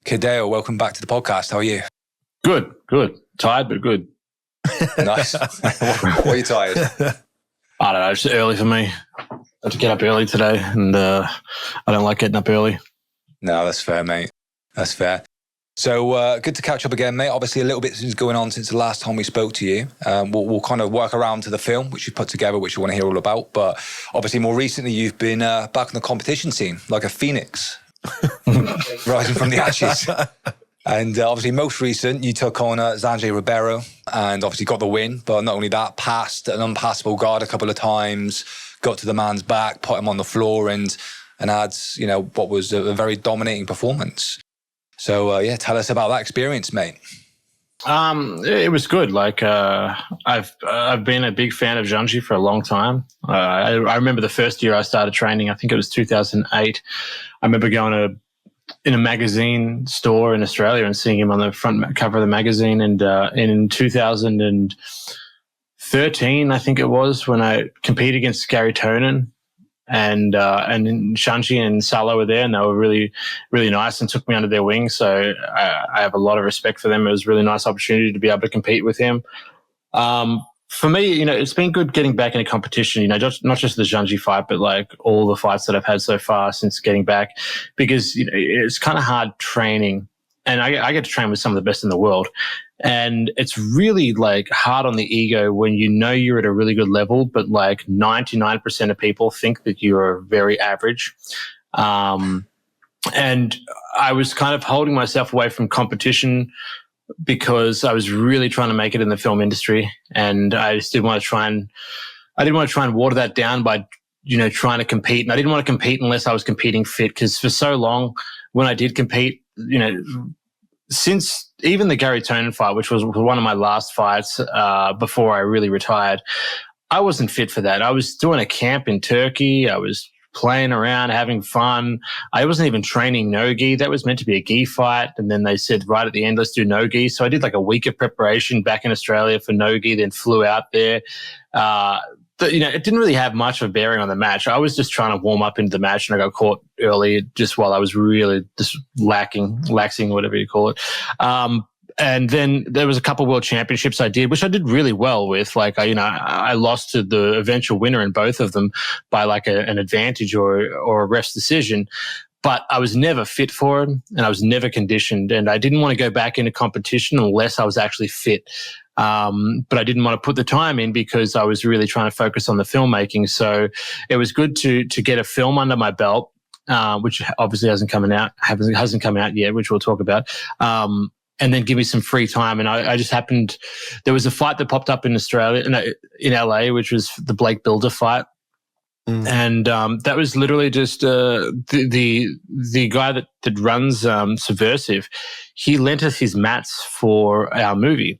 Hideo, welcome back to the podcast. How are you? Good. Tired, but good. Nice. Why are you tired? I don't know, it's early for me. I had to get up early today, and I don't like getting up early. No, that's fair, mate. That's fair. So good to catch up again, mate. Obviously, a little bit is going on since the last time we spoke to you. We'll kind of work around to the film, which you put together, which you want to hear all about. But obviously, more recently, you've been back on the competition scene, like a phoenix, rising from the ashes. And obviously, most recent, you took on Xande Ribeiro and obviously got the win. But not only that, passed an impassable guard a couple of times, got to the man's back, put him on the floor, and had, what was a very dominating performance. So, tell us about that experience, mate. It was good. Like, I've been a big fan of Jiu-Jitsu for a long time. I remember the first year I started training, I think it was 2008. I remember going in a magazine store in Australia and seeing him on the front cover of the magazine. And in 2013, I think it was, when I competed against Gary Tonin. And Shanchi and Salo were there, and they were really, really nice and took me under their wing. So I have a lot of respect for them. It was a really nice opportunity to be able to compete with him. For me, it's been good getting back in a competition, not just the Jiu-Jitsu fight, but like all the fights that I've had so far since getting back, because it's kind of hard training. And I get to train with some of the best in the world. And it's really like hard on the ego when you're at a really good level, but like 99% of people think that you're very average. And I was kind of holding myself away from competition because I was really trying to make it in the film industry. And I just didn't want to try and water that down by, trying to compete. And I didn't want to compete unless I was competing fit, because for so long when I did compete, since even the Gary Tonin fight, which was one of my last fights before I really retired, I wasn't fit for that. I was doing a camp in Turkey. I was playing around, having fun. I wasn't even training no-gi. That was meant to be a gi fight. And then they said right at the end, let's do no-gi. So I did like a week of preparation back in Australia for no-gi, then flew out there. It didn't really have much of a bearing on the match. I was just trying to warm up into the match, and I got caught early just while I was really just laxing, whatever you call it. And then there was a couple of world championships I did, which I did really well with. Like, I lost to the eventual winner in both of them by like an advantage or a ref's decision. But I was never fit for it, and I was never conditioned. And I didn't want to go back into competition unless I was actually fit. But I didn't want to put the time in because I was really trying to focus on the filmmaking. So it was good to get a film under my belt, which obviously hasn't come out yet, which we'll talk about. And then give me some free time. And I just happened, there was a fight that popped up in Australia, in LA, which was the Blake Builder fight. And that was literally just the guy that runs Subversive. He lent us his mats for our movie.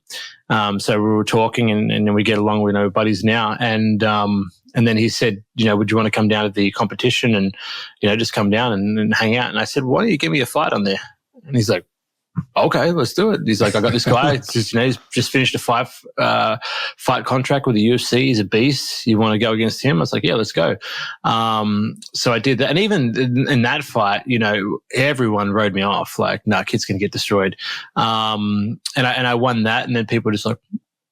So we were talking, and then we get along. We know buddies now. And then he said, would you want to come down to the competition and, just come down and hang out? And I said, why don't you give me a fight on there? And he's like, okay, let's do it. He's like, I got this guy. He's just finished a fight contract with the UFC. He's a beast. You want to go against him? I was like, yeah, let's go. So I did that. And even in that fight, everyone rode me off. Like, nah, kid's going to get destroyed. And I won that. And then people were just like,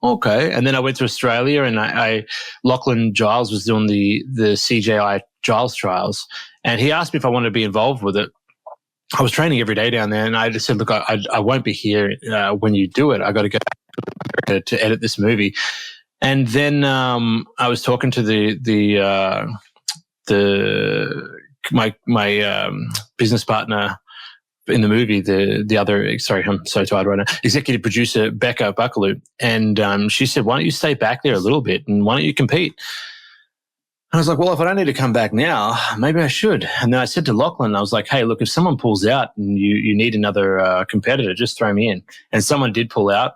okay. And then I went to Australia, and Lachlan Giles was doing the CJI Giles Trials. And he asked me if I wanted to be involved with it. I was training every day down there, and I just said, look, I won't be here when you do it. I got to go back to edit this movie. And then I was talking to my business partner in the movie, I'm so tired right now, executive producer Becca Buckaloo. And she said, why don't you stay back there a little bit, and why don't you compete? I was like, well, if I don't need to come back now, maybe I should. And then I said to Lachlan, I was like, hey, look, if someone pulls out and you need another competitor, just throw me in. And someone did pull out.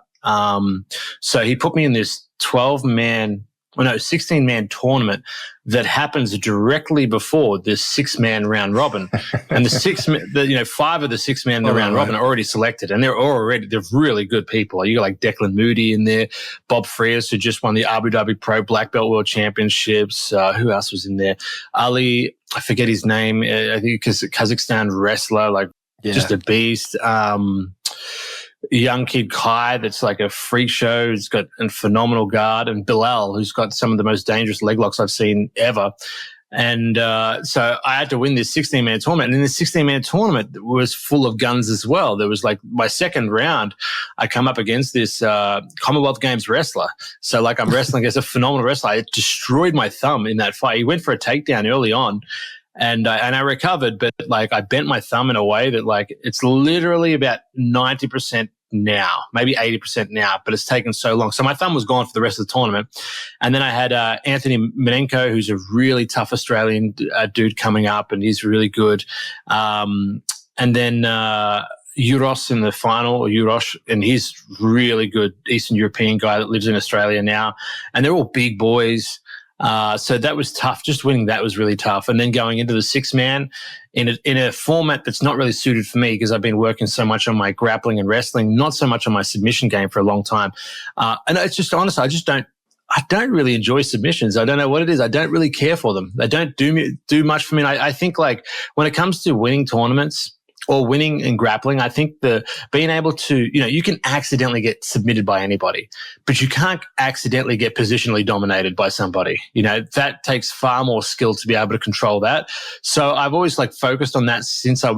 So he put me in this 16-man tournament that happens directly before the 6-man round robin. And 5 of the 6-man in the round robin are already selected, and they're really good people. You got like Declan Moody in there, Bob Frias, who just won the Abu Dhabi Pro Black Belt World Championships. Who else was in there? Ali, I forget his name. I think Kazakhstan wrestler, like just a beast. Young kid Kai, that's like a freak show. He's got a phenomenal guard, and Bilal, who's got some of the most dangerous leg locks I've seen ever. And so I had to win this 16-man tournament. And in this 16-man tournament was full of guns as well. There was like my second round, I come up against this Commonwealth Games wrestler. So like I'm wrestling against a phenomenal wrestler. I destroyed my thumb in that fight. He went for a takedown early on. And I recovered, but like I bent my thumb in a way that like it's literally about 90% now, maybe 80% now, but it's taken so long. So my thumb was gone for the rest of the tournament. And then I had Anthony Minenko, who's a really tough Australian dude coming up, and he's really good. And then Uros in the final, or Uros, and he's really good Eastern European guy that lives in Australia now. And they're all big boys. So that was tough. Just winning that was really tough. And then going into the 6-man in a format that's not really suited for me because I've been working so much on my grappling and wrestling, not so much on my submission game for a long time. And it's just honestly, I don't really enjoy submissions. I don't know what it is. I don't really care for them. They don't do much for me. And I think like when it comes to winning tournaments or winning in grappling, I think being able to, you can accidentally get submitted by anybody, but you can't accidentally get positionally dominated by somebody. That takes far more skill to be able to control that. So I've always like focused on that since I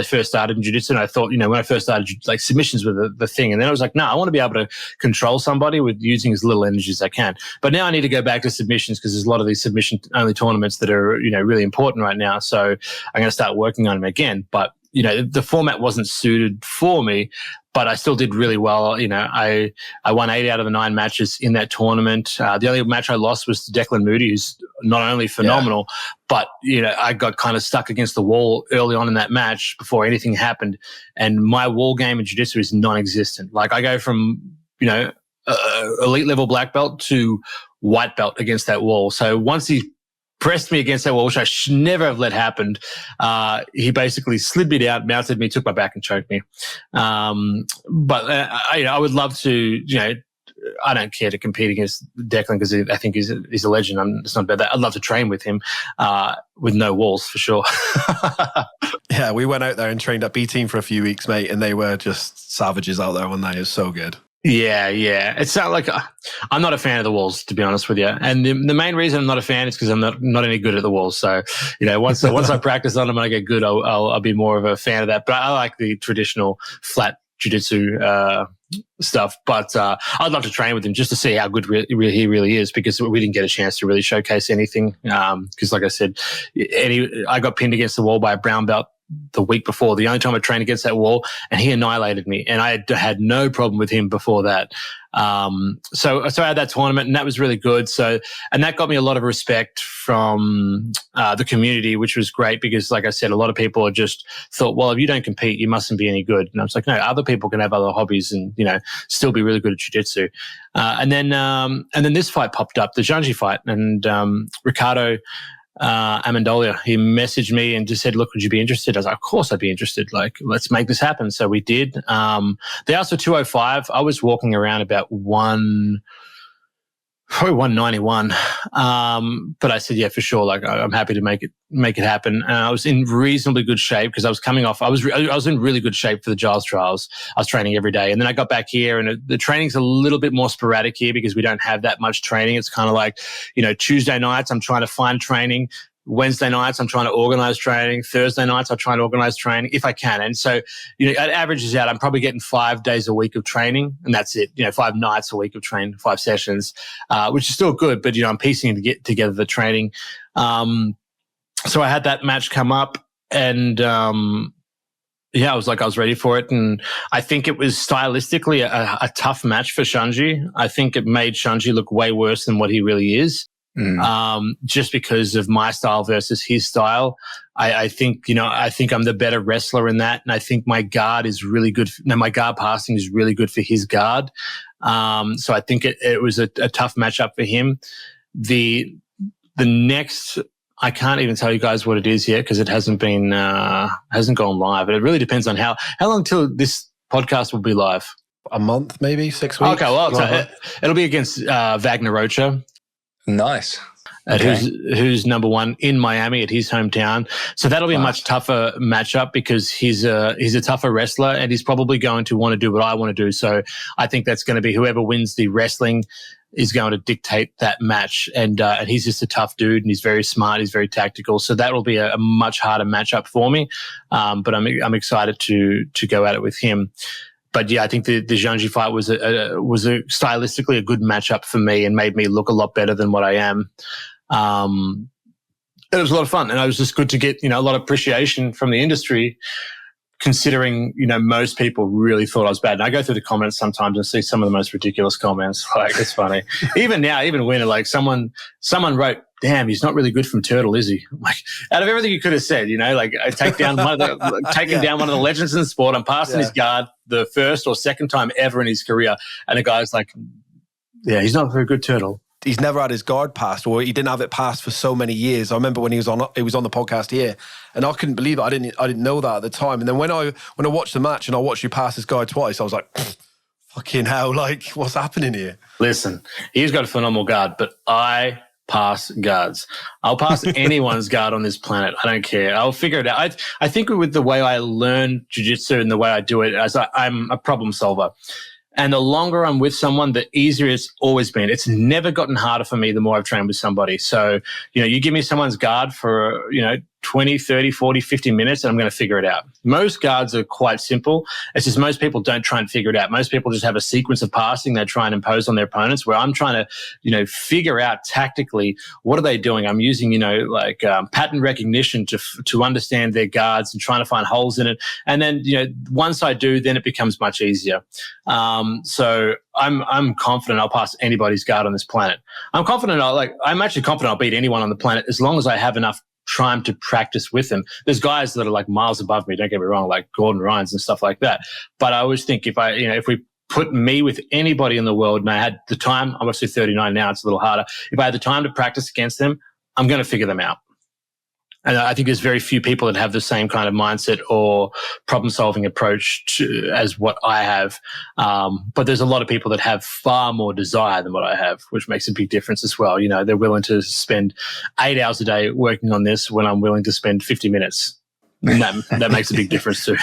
first started in jiu-jitsu. And I thought, when I first started, like submissions were the thing. And then I was like, no, I want to be able to control somebody with using as little energy as I can. But now I need to go back to submissions because there's a lot of these submission only tournaments that are, really important right now. So I'm going to start working on them again. But the format wasn't suited for me, but I still did really well. I won 8 out of the 9 matches in that tournament. The only match I lost was to Declan Moody, who's not only phenomenal, but, I got kind of stuck against the wall early on in that match before anything happened. And my wall game in jiu-jitsu is non-existent. Like I go from, elite level black belt to white belt against that wall. So once he pressed me against that wall, which I should never have let happen. He basically slid me down, mounted me, took my back and choked me. But I would love to, I don't care to compete against Declan because I think he's a legend. It's not about that. I'd love to train with him with no walls for sure. Yeah, we went out there and trained at B Team for a few weeks, mate, and they were just savages out there, weren't they? It was so good. Yeah. It's not like I'm not a fan of the walls, to be honest with you. And the main reason I'm not a fan is because I'm not any good at the walls. So, once I practice on them and I get good, I'll be more of a fan of that. But I like the traditional flat jiu-jitsu stuff. But I'd love to train with him just to see how good he really is, because we didn't get a chance to really showcase anything. Because like I said, I got pinned against the wall by a brown belt the week before, the only time I trained against that wall, and he annihilated me, and I had no problem with him before that. So I had that tournament, and that was really good. And that got me a lot of respect from the community, which was great because, like I said, a lot of people just thought, well, if you don't compete, you mustn't be any good. And I was like, no, other people can have other hobbies and still be really good at jiu-jitsu. And then this fight popped up, the Xande fight, and Ricardo Amendolia, he messaged me and just said, look, would you be interested? I was like, of course I'd be interested. Like, let's make this happen. So we did. They asked for 205. I was walking around about 191. But I said, yeah, for sure. Like, I'm happy to make it happen. I was in reasonably good shape because I was coming off. I was in really good shape for the Giles Trials. I was training every day. And then I got back here, and the training's a little bit more sporadic here because we don't have that much training. It's kind of like, Tuesday nights, I'm trying to find training. Wednesday nights, I'm trying to organize training. Thursday nights, I'm trying to organize training if I can. And so, it averages out. I'm probably getting 5 days a week of training, and that's it. 5 nights a week of training, 5 sessions, which is still good. But, I'm piecing to get together the training. So I had that match come up, and I was ready for it. And I think it was stylistically a tough match for Xande. I think it made Xande look way worse than what he really is. Just because of my style versus his style. I think I'm the better wrestler in that. And I think my guard is really good. My guard passing is really good for his guard. So I think it was a tough matchup for him. The next, I can't even tell you guys what it is yet because it hasn't gone live. But it really depends on how long till this podcast will be live. A month, maybe 6 weeks. Okay, well, it'll be against Wagner Rocha. Nice. At who's number one in Miami at his hometown. So that'll be a much tougher matchup because he's a tougher wrestler and he's probably going to want to do what I want to do. So I think that's going to be whoever wins the wrestling is going to dictate that match. And he's just a tough dude and he's very smart. He's very tactical. So that will be a much harder matchup for me. But I'm excited to go at it with him. But yeah, I think the Xande fight was a stylistically a good matchup for me and made me look a lot better than what I am. It was a lot of fun, and it was just good to get a lot of appreciation from the industry, considering most people really thought I was bad. And I go through the comments sometimes and see some of the most ridiculous comments. Like, it's funny. Even now, even when like someone wrote, "Damn, he's not really good from Turtle, is he?" Like, out of everything you could have said, like I take down down one of the legends in the sport. I'm passing his guard the first or second time ever in his career, and the guy's like, "Yeah, he's not a very good Turtle." He's never had his guard passed, or he didn't have it passed for so many years. I remember when he was on the podcast here, and I couldn't believe it. I didn't know that at the time. And then when I watched the match and I watched you pass his guard twice, I was like, fucking hell, like, what's happening here? Listen, he's got a phenomenal guard, but I pass guards. I'll pass anyone's guard on this planet. I don't care. I'll figure it out. I think with the way I learn jiu-jitsu and the way I do it, as I'm a problem solver. And the longer I'm with someone, the easier it's always been. It's never gotten harder for me the more I've trained with somebody. So, you give me someone's guard for, 20, 30, 40, 50 minutes, and I'm going to figure it out. Most guards are quite simple. It's just most people don't try and figure it out. Most people just have a sequence of passing they try and impose on their opponents, where I'm trying to, figure out tactically what are they doing. I'm using, pattern recognition to understand their guards and trying to find holes in it. And then, once I do, then it becomes much easier. So I'm confident I'll pass anybody's guard on this planet. I'm actually confident I'll beat anyone on the planet as long as I have enough time to practice with them. There's guys that are like miles above me, don't get me wrong, like Gordon Ryan's and stuff like that. But I always think if we put me with anybody in the world and I had the time, I'm obviously 39 now, it's a little harder. If I had the time to practice against them, I'm going to figure them out. And I think there's very few people that have the same kind of mindset or problem-solving approach as what I have. But there's a lot of people that have far more desire than what I have, which makes a big difference as well. They're willing to spend 8 hours a day working on this when I'm willing to spend 50 minutes. And that makes a big difference too.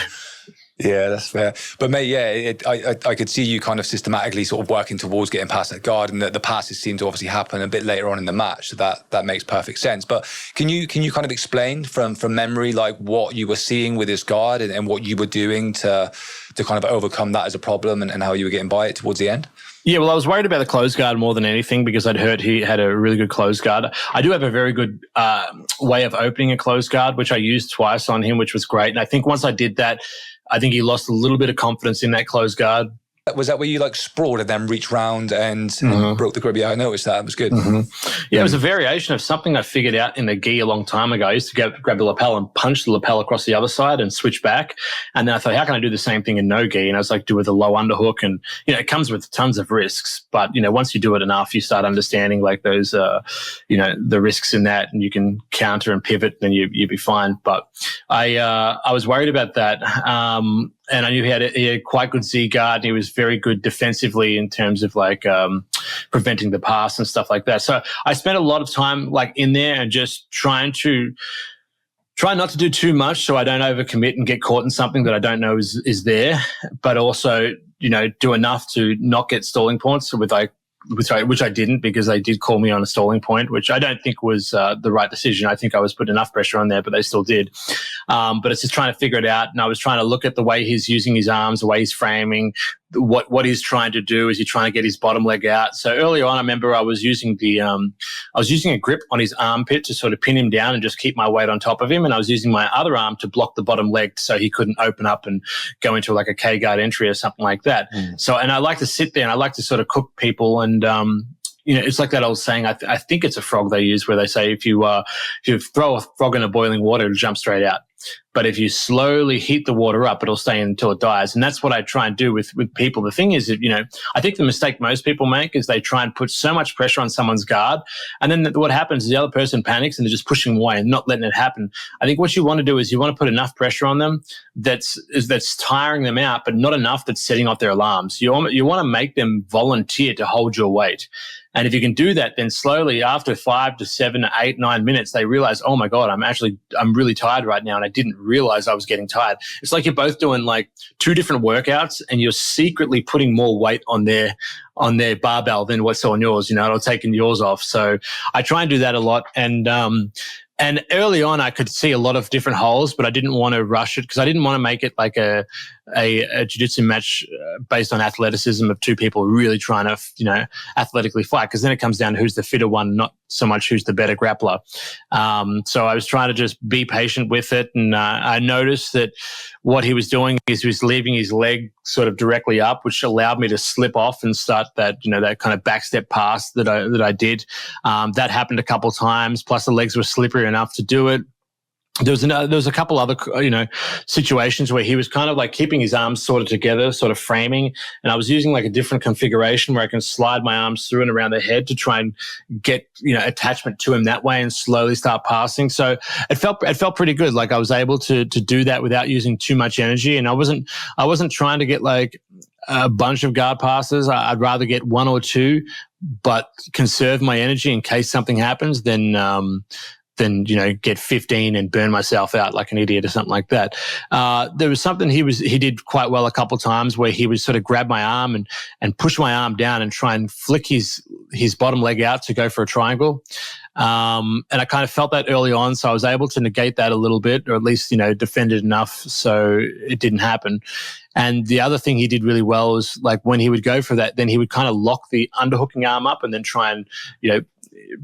Yeah, that's fair. But mate, I could see you kind of systematically sort of working towards getting past that guard, and the passes seem to obviously happen a bit later on in the match. So that makes perfect sense. But can you kind of explain from memory like what you were seeing with his guard and what you were doing to kind of overcome that as a problem and how you were getting by it towards the end? Yeah, well, I was worried about the closed guard more than anything because I'd heard he had a really good closed guard. I do have a very good way of opening a closed guard, which I used twice on him, which was great. And I think once I did that, I think he lost a little bit of confidence in that closed guard. Was that where you like sprawled and then reached round and broke the grip? Yeah, I noticed that. It was good. Yeah, it was a variation of something I figured out in the gi a long time ago. I used to grab the lapel and punch the lapel across the other side and switch back. And then I thought, how can I do the same thing in no gi? And I was like, do with a low underhook. And, it comes with tons of risks. But, once you do it enough, you start understanding like those, the risks in that, and you can counter and pivot, then you'd be fine. But I was worried about that. And I knew he had quite good Z guard, and he was very good defensively in terms of like preventing the pass and stuff like that. So I spent a lot of time like in there and just try not to do too much so I don't overcommit and get caught in something that I don't know is there, but also, do enough to not get stalling points with which I didn't, because they did call me on a stalling point, which I don't think was the right decision. I think I was putting enough pressure on there, but they still did. But it's just trying to figure it out. And I was trying to look at the way he's using his arms, the way he's framing, what he's trying to do. Is he trying to get his bottom leg out? So early on, I remember I was using a grip on his armpit to sort of pin him down and just keep my weight on top of him. And I was using my other arm to block the bottom leg so he couldn't open up and go into like a K-guard entry or something like that. So, and I like to sit there and I like to sort of cook people. And, it's like that old saying, I think it's a frog they use where they say if you throw a frog in a boiling water, it'll jump straight out. But if you slowly heat the water up, it'll stay until it dies. And that's what I try and do with people. The thing is that, I think the mistake most people make is they try and put so much pressure on someone's guard. And then what happens is the other person panics and they're just pushing away and not letting it happen. I think what you want to do is you want to put enough pressure on them that's tiring them out, but not enough that's setting off their alarms. You want to make them volunteer to hold your weight. And if you can do that, then slowly after 5 to 7 to 8, 9 minutes, they realize, oh my God, I'm really tired right now. And I didn't realize I was getting tired. It's like you're both doing like 2 different workouts and you're secretly putting more weight on their barbell than what's on yours, or taking yours off. So I try and do that a lot. And early on, I could see a lot of different holes, but I didn't want to rush it because I didn't want to make it like a jiu-jitsu match based on athleticism of 2 people really trying to, athletically fight. Because then it comes down to who's the fitter one, not so much who's the better grappler. So I was trying to just be patient with it. And I noticed that what he was doing is he was leaving his leg sort of directly up, which allowed me to slip off and start that, that kind of back step pass that I did. That happened a couple times. Plus the legs were slippery enough to do it. There was a couple other, situations where he was kind of like keeping his arms sort of together, sort of framing. And I was using like a different configuration where I can slide my arms through and around the head to try and get, attachment to him that way and slowly start passing. So it felt pretty good. Like I was able to do that without using too much energy. And I wasn't trying to get like a bunch of guard passes. I'd rather get 1 or 2, but conserve my energy in case something happens than get 15 and burn myself out like an idiot or something like that. There was something he did quite well a couple of times where he would sort of grab my arm and push my arm down and try and flick his bottom leg out to go for a triangle. And I kind of felt that early on, so I was able to negate that a little bit, or at least, defend it enough so it didn't happen. And the other thing he did really well was like when he would go for that, then he would kind of lock the underhooking arm up and then try and,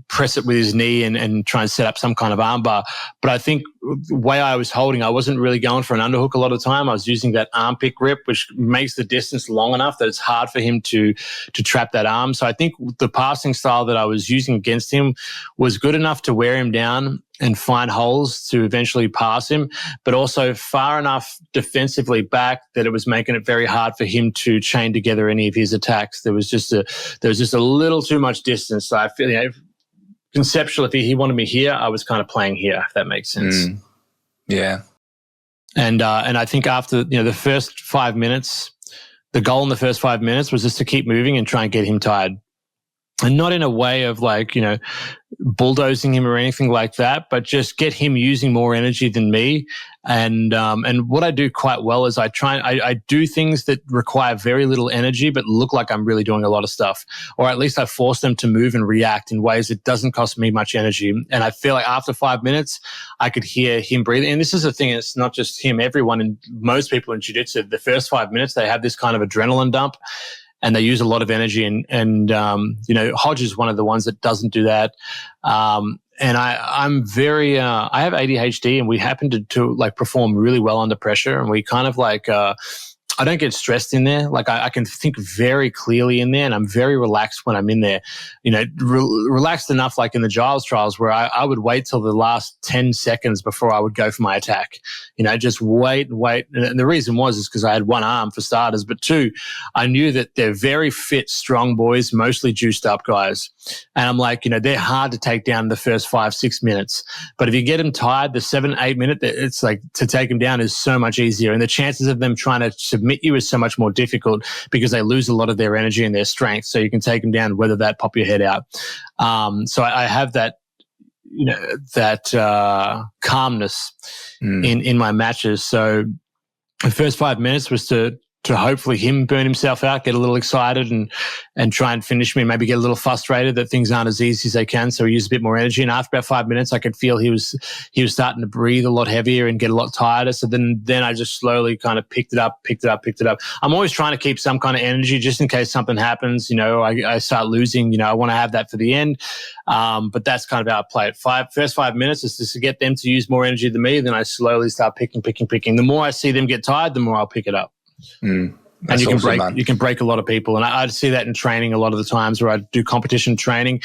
press it with his knee and try and set up some kind of arm bar. But I think the way I was holding, I wasn't really going for an underhook a lot of the time. I was using that armpit grip, which makes the distance long enough that it's hard for him to trap that arm. So I think the passing style that I was using against him was good enough to wear him down and find holes to eventually pass him, but also far enough defensively back that it was making it very hard for him to chain together any of his attacks. There was just a little too much distance. So I feel, conceptually, if he wanted me here, I was kind of playing here, if that makes sense. Yeah. And I think after, the first 5 minutes, the goal in the first 5 minutes was just to keep moving and try and get him tired. And not in a way of like, bulldozing him or anything like that, but just get him using more energy than me. And what I do quite well is I do things that require very little energy, but look like I'm really doing a lot of stuff, or at least I force them to move and react in ways that doesn't cost me much energy. And I feel like after 5 minutes, I could hear him breathing. And this is the thing, it's not just him, everyone and most people in jiu-jitsu, the first 5 minutes, they have this kind of adrenaline dump. And they use a lot of energy, and Hodge is one of the ones that doesn't do that. And I'm very, I have ADHD, and we happen to like perform really well under pressure, and we kind of like, I don't get stressed in there. Like I can think very clearly in there, and I'm very relaxed when I'm in there. Relaxed enough, like in the Giles Trials, where I would wait till the last 10 seconds before I would go for my attack. Just wait and wait. And the reason is because I had 1 arm for starters, but 2, I knew that they're very fit, strong boys, mostly juiced up guys. And I'm like, they're hard to take down in the first 5-6 minutes. But if you get them tired, the 7-8 minute, it's like to take them down is so much easier. And the chances of them trying to submit you is so much more difficult because they lose a lot of their energy and their strength. So you can take them down, whether that pop your head out. So I have that, calmness in my matches. So the first 5 minutes was to hopefully him burn himself out, get a little excited and try and finish me, maybe get a little frustrated that things aren't as easy as they can. So he used a bit more energy. And after about 5 minutes, I could feel he was starting to breathe a lot heavier and get a lot tighter. So then I just slowly kind of picked it up. I'm always trying to keep some kind of energy just in case something happens. I start losing, I want to have that for the end. But that's kind of how I play it. First 5 minutes is just to get them to use more energy than me. Then I slowly start picking. The more I see them get tired, the more I'll pick it up. And you can break a lot of people. And I see that in training a lot of the times where I do competition training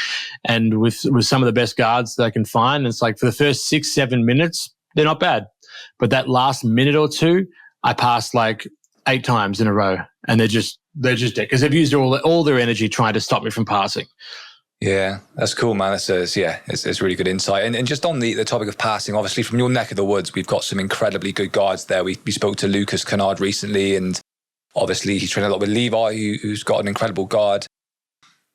and with some of the best guards that I can find. And it's like for the first 6-7 minutes, they're not bad. But that last minute or two, I passed like 8 times in a row, and they're just dead because they've used all their energy trying to stop me from passing. Yeah, that's cool, man. It's really good insight. And just on the topic of passing, obviously from your neck of the woods, we've got some incredibly good guards there. We spoke to Lucas Kennard recently, and obviously he's trained a lot with Levi, who's got an incredible guard.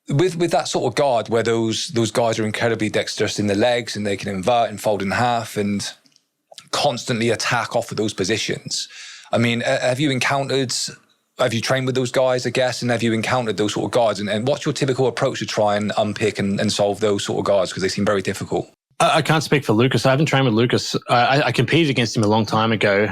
With that sort of guard, where those guys are incredibly dexterous in the legs and they can invert and fold in half and constantly attack off of those positions. I mean, have you trained with those guys, I guess, and have you encountered those sort of guards? And what's your typical approach to try and unpick and solve those sort of guards? Because they seem very difficult. I can't speak for Lucas. I haven't trained with Lucas. I competed against him a long time ago.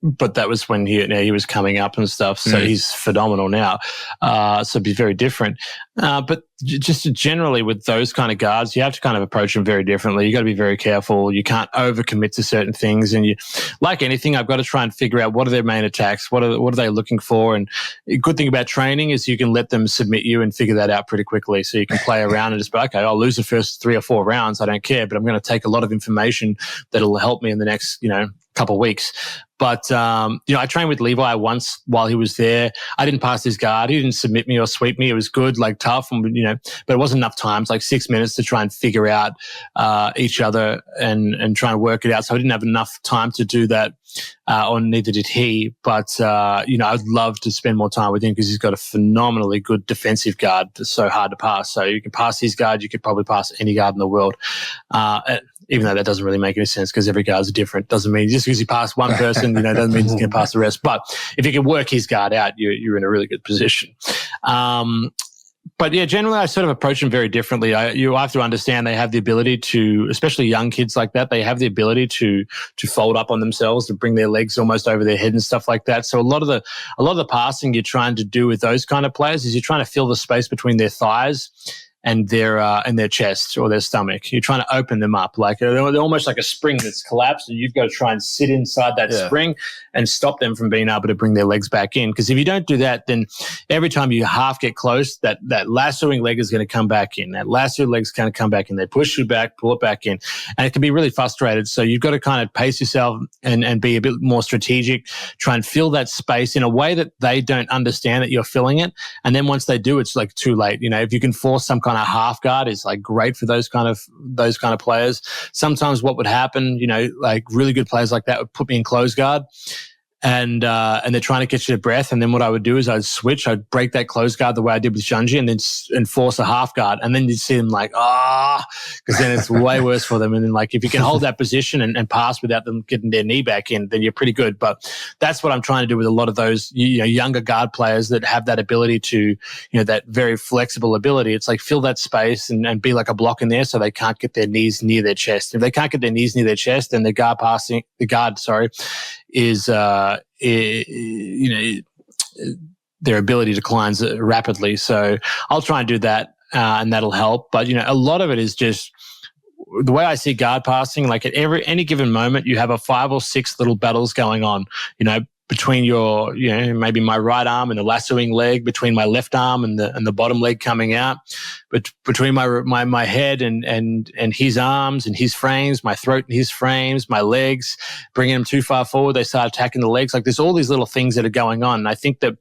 But that was when he was coming up and stuff. So he's phenomenal now. So it'd be very different. But just generally with those kind of guards, you have to kind of approach them very differently. You got to be very careful. You can't overcommit to certain things. And like anything, I've got to try and figure out what are their main attacks, what are they looking for. And a good thing about training is you can let them submit you and figure that out pretty quickly. So you can play around and just be, okay, I'll lose the first 3 or 4 rounds. I don't care, but I'm going to take a lot of information that'll help me in the next, couple of weeks. But, I trained with Levi once while he was there. I didn't pass his guard. He didn't submit me or sweep me. It was good, like tough, and, but it wasn't enough times, like 6 minutes to try and figure out each other and try and work it out. So I didn't have enough time to do that, or neither did he. But, I'd love to spend more time with him because he's got a phenomenally good defensive guard that's so hard to pass. So you can pass his guard, you could probably pass any guard in the world. Even though that doesn't really make any sense because every guard's different. Doesn't mean just because you pass one person, doesn't mean he's going to pass the rest. But if you can work his guard out, you're in a really good position. But yeah, generally I sort of approach them very differently. You have to understand they have the ability to, especially young kids like that, they have the ability to fold up on themselves, to bring their legs almost over their head and stuff like that. So a lot of the passing you're trying to do with those kind of players is you're trying to fill the space between their thighs and their chest or their stomach. You're trying to open them up. Like they're almost like a spring that's collapsed, and you've got to try and sit inside that spring and stop them from being able to bring their legs back in. Because if you don't do that, then every time you half get close, that lassoing leg is going to come back in. That lasso leg's going to come back in. They push you back, pull it back in. And it can be really frustrated. So you've got to kind of pace yourself and be a bit more strategic, try and fill that space in a way that they don't understand that you're filling it. And then once they do, it's like too late. If you can force some kind of half guard, is like great for those kind of players. Sometimes what would happen, like really good players like that would put me in close guard, and they're trying to catch their breath. And then what I would do is I'd switch, I'd break that close guard the way I did with Xande, and then enforce a half guard. And then you'd see them like, because then it's way worse for them. And then like, if you can hold that position and pass without them getting their knee back in, then you're pretty good. But that's what I'm trying to do with a lot of those, younger guard players that have that ability to, that very flexible ability. It's like fill that space and be like a block in there so they can't get their knees near their chest. If they can't get their knees near their chest, then the guard is, their ability declines rapidly. So I'll try and do that, and that'll help. But, a lot of it is just the way I see guard passing, like at any given moment, you have 5 or 6 little battles going on, between your, maybe my right arm and the lassoing leg, between my left arm and the bottom leg coming out, but between my head and his arms and his frames, my throat and his frames, my legs, bringing them too far forward, they start attacking the legs. Like there's all these little things that are going on. And I think that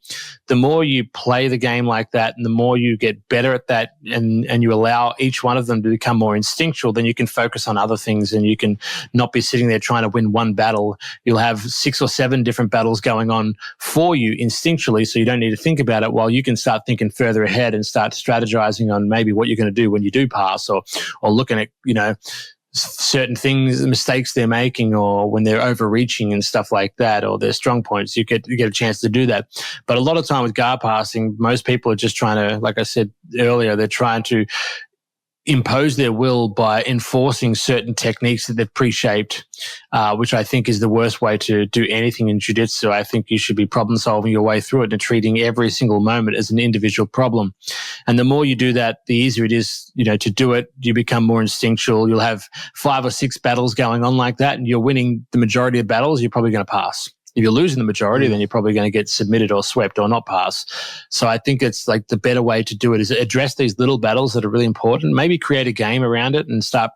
the more you play the game like that and the more you get better at that and you allow each one of them to become more instinctual, then you can focus on other things and you can not be sitting there trying to win one battle. You'll have 6 or 7 different battles going on for you instinctually, so you don't need to think about it, while you can start thinking further ahead and start strategizing on maybe what you're going to do when you do pass, or looking at certain things, mistakes they're making, or when they're overreaching and stuff like that, or their strong points. You get a chance to do that. But a lot of time with guard passing, most people are just trying to, like I said earlier, they're trying to impose their will by enforcing certain techniques that they've pre-shaped, which I think is the worst way to do anything in jiu-jitsu. I think you should be problem-solving your way through it and treating every single moment as an individual problem. And the more you do that, the easier it is, to do it. You become more instinctual. You'll have 5 or 6 battles going on like that, and you're winning the majority of battles, you're probably going to pass. If you're losing the majority, then you're probably going to get submitted or swept or not pass. So I think it's like the better way to do it is address these little battles that are really important. Maybe create a game around it and start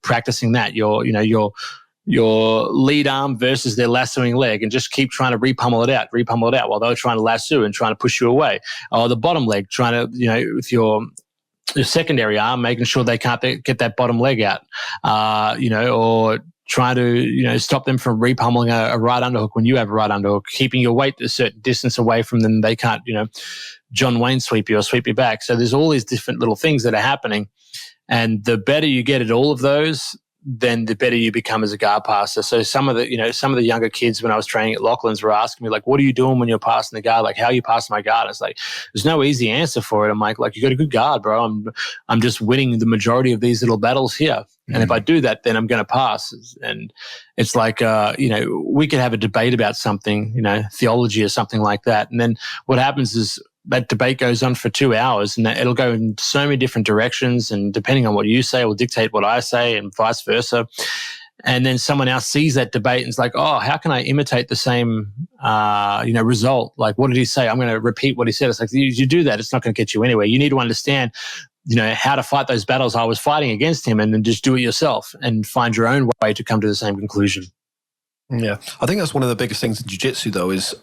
practicing that. Your your lead arm versus their lassoing leg and just keep trying to repummel it out while they're trying to lasso and trying to push you away. Or the bottom leg, trying to, with your secondary arm, making sure they can't get that bottom leg out, or trying to, stop them from repummeling a right underhook when you have a right underhook, keeping your weight a certain distance away from them. They can't, John Wayne sweep you or sweep you back. So there's all these different little things that are happening. And the better you get at all of those, then the better you become as a guard passer. So some of the younger kids when I was training at Lachlan's were asking me, like, what are you doing when you're passing the guard? Like, how are you passing my guard? And it's like, there's no easy answer for it. I'm like, you got a good guard, bro. I'm just winning the majority of these little battles here. And if I do that, then I'm going to pass. And it's like, we could have a debate about something, theology or something like that. And then what happens is that debate goes on for 2 hours and it'll go in so many different directions. And depending on what you say will dictate what I say and vice versa. And then someone else sees that debate and is like, oh, how can I imitate the same, result? Like, what did he say? I'm going to repeat what he said. It's like, you do that, it's not going to get you anywhere. You need to understand, how to fight those battles I was fighting against him, and then just do it yourself and find your own way to come to the same conclusion. Yeah. I think that's one of the biggest things in jiu-jitsu, though, is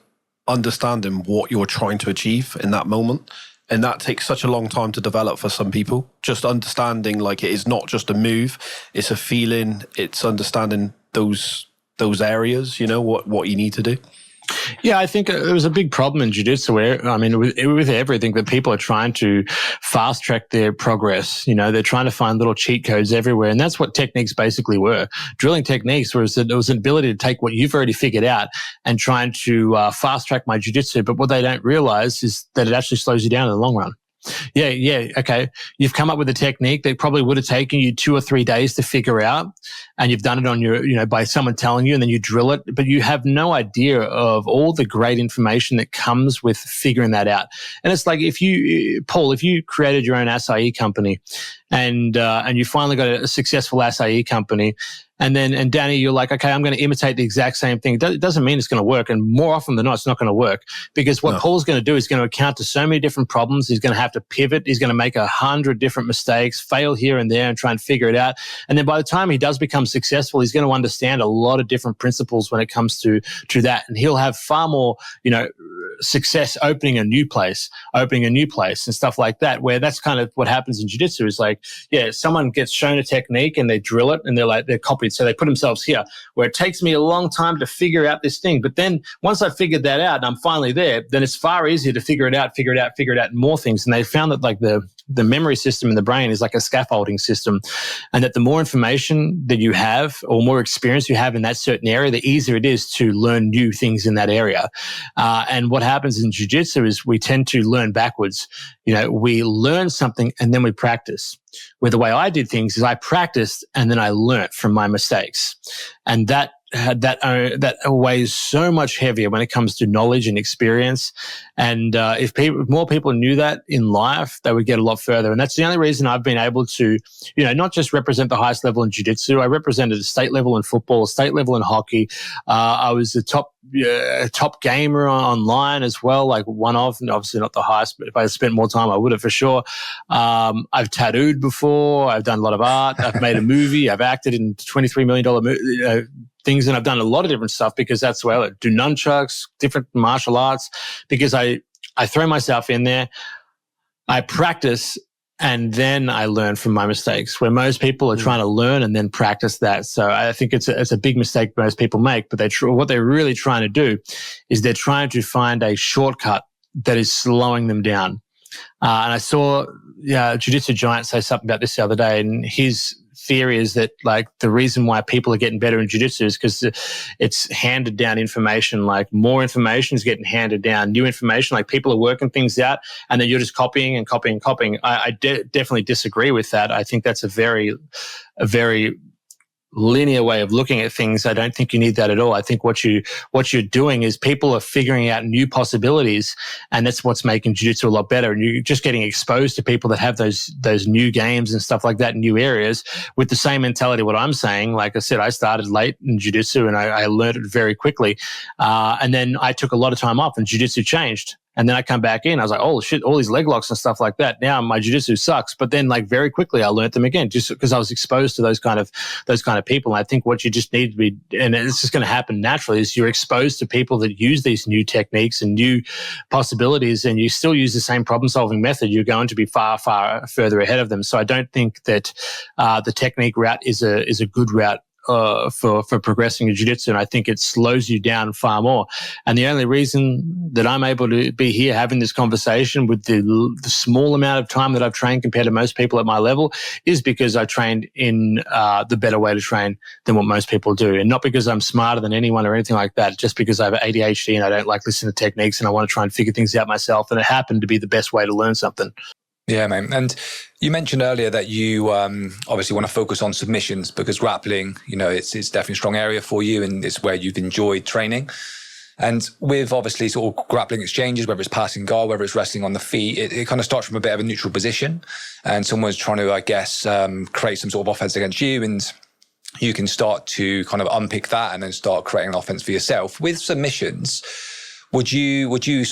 understanding what you're trying to achieve in that moment. And that takes such a long time to develop for some people. Just understanding, like, it is not just a move, it's a feeling, it's understanding those areas, what you need to do. Yeah, I think it was a big problem in jiu-jitsu where, with everything, that people are trying to fast track their progress. They're trying to find little cheat codes everywhere. And that's what techniques basically were. Drilling techniques was an ability to take what you've already figured out and trying to fast track my jiu-jitsu. But what they don't realize is that it actually slows you down in the long run. Yeah. Okay. You've come up with a technique that probably would have taken you 2 or 3 days to figure out. And you've done it on your, by someone telling you, and then you drill it, but you have no idea of all the great information that comes with figuring that out. And it's like if you created your own acai company and you finally got a successful acai company, and Danny, you're like, okay, I'm going to imitate the exact same thing. It doesn't mean it's going to work. And more often than not, it's not going to work, because what Paul's going to do is going to account to so many different problems. He's going to have to pivot. He's going to make 100 different mistakes, fail here and there and try and figure it out. And then by the time he does become successful, he's going to understand a lot of different principles when it comes to that. And he'll have far more, success opening a new place and stuff like that, where that's kind of what happens in jiu-jitsu is like, someone gets shown a technique and they drill it and they're copied. So they put themselves here, where it takes me a long time to figure out this thing. But then once I figured that out and I'm finally there, then it's far easier to figure it out more things. And they found that like the memory system in the brain is like a scaffolding system, and that the more information that you have or more experience you have in that certain area, the easier it is to learn new things in that area. And what happens in jiu-jitsu is we tend to learn backwards. We learn something and then we practice. Where the way I did things is I practiced and then I learnt from my mistakes. And that weighs so much heavier when it comes to knowledge and experience. And if more people knew that in life, they would get a lot further. And that's the only reason I've been able to, not just represent the highest level in jiu-jitsu. I represented a state level in football, a state level in hockey. I was the top gamer online as well, like one of, and obviously not the highest, but if I had spent more time, I would have for sure. I've tattooed before. I've done a lot of art. I've made a movie. I've acted in $23 million things, and I've done a lot of different stuff because that's where I do nunchucks, different martial arts, because I throw myself in there, I practice, and then I learn from my mistakes, where most people are trying to learn and then practice that. So I think it's a big mistake most people make, but what they're really trying to do is they're trying to find a shortcut that is slowing them down. And I saw Jiu-Jitsu Giant say something about this the other day, and his theory is that like the reason why people are getting better in jiu-jitsu is because it's handed down information. Like more information is getting handed down, new information, like people are working things out and then you're just copying and copying and copying. I definitely disagree with that. I think that's a very linear way of looking at things. I don't think you need that at all. I think what you're doing is people are figuring out new possibilities, and that's what's making jiu-jitsu a lot better. And you're just getting exposed to people that have those new games and stuff like that in new areas with the same mentality. What I'm saying, like I said, I started late in jiu-jitsu and I learned it very quickly. And then I took a lot of time off and jiu-jitsu changed. And then I come back in, I was like, oh shit, all these leg locks and stuff like that. Now my jiu-jitsu sucks. But then like very quickly I learned them again, just because I was exposed to those kind of people. And I think what you just need to be, and it's just going to happen naturally, is you're exposed to people that use these new techniques and new possibilities, and you still use the same problem solving method. You're going to be far, far further ahead of them. So I don't think that the technique route is a good route for progressing in jiu-jitsu, and I think it slows you down far more. And the only reason that I'm able to be here having this conversation with the small amount of time that I've trained compared to most people at my level is because I trained in the better way to train than what most people do, and not because I'm smarter than anyone or anything like that, just because I have ADHD and I don't like listening to techniques and I want to try and figure things out myself, and it happened to be the best way to learn something. Yeah, man. And you mentioned earlier that you obviously want to focus on submissions because grappling, it's definitely a strong area for you and it's where you've enjoyed training. And with obviously sort of grappling exchanges, whether it's passing guard, whether it's wrestling on the feet, it kind of starts from a bit of a neutral position and someone's trying to, I guess, create some sort of offense against you, and you can start to kind of unpick that and then start creating an offense for yourself. With submissions, would you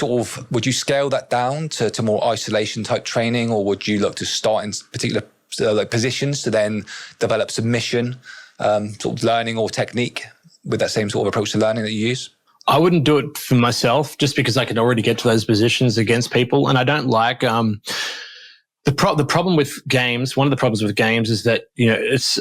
scale that down to more isolation type training, or would you look to start in particular positions to then develop submission sort of learning or technique with that same sort of approach to learning that you use? I wouldn't do it for myself just because I can already get to those positions against people, and I don't like the problem with games. One of the problems with games is that it's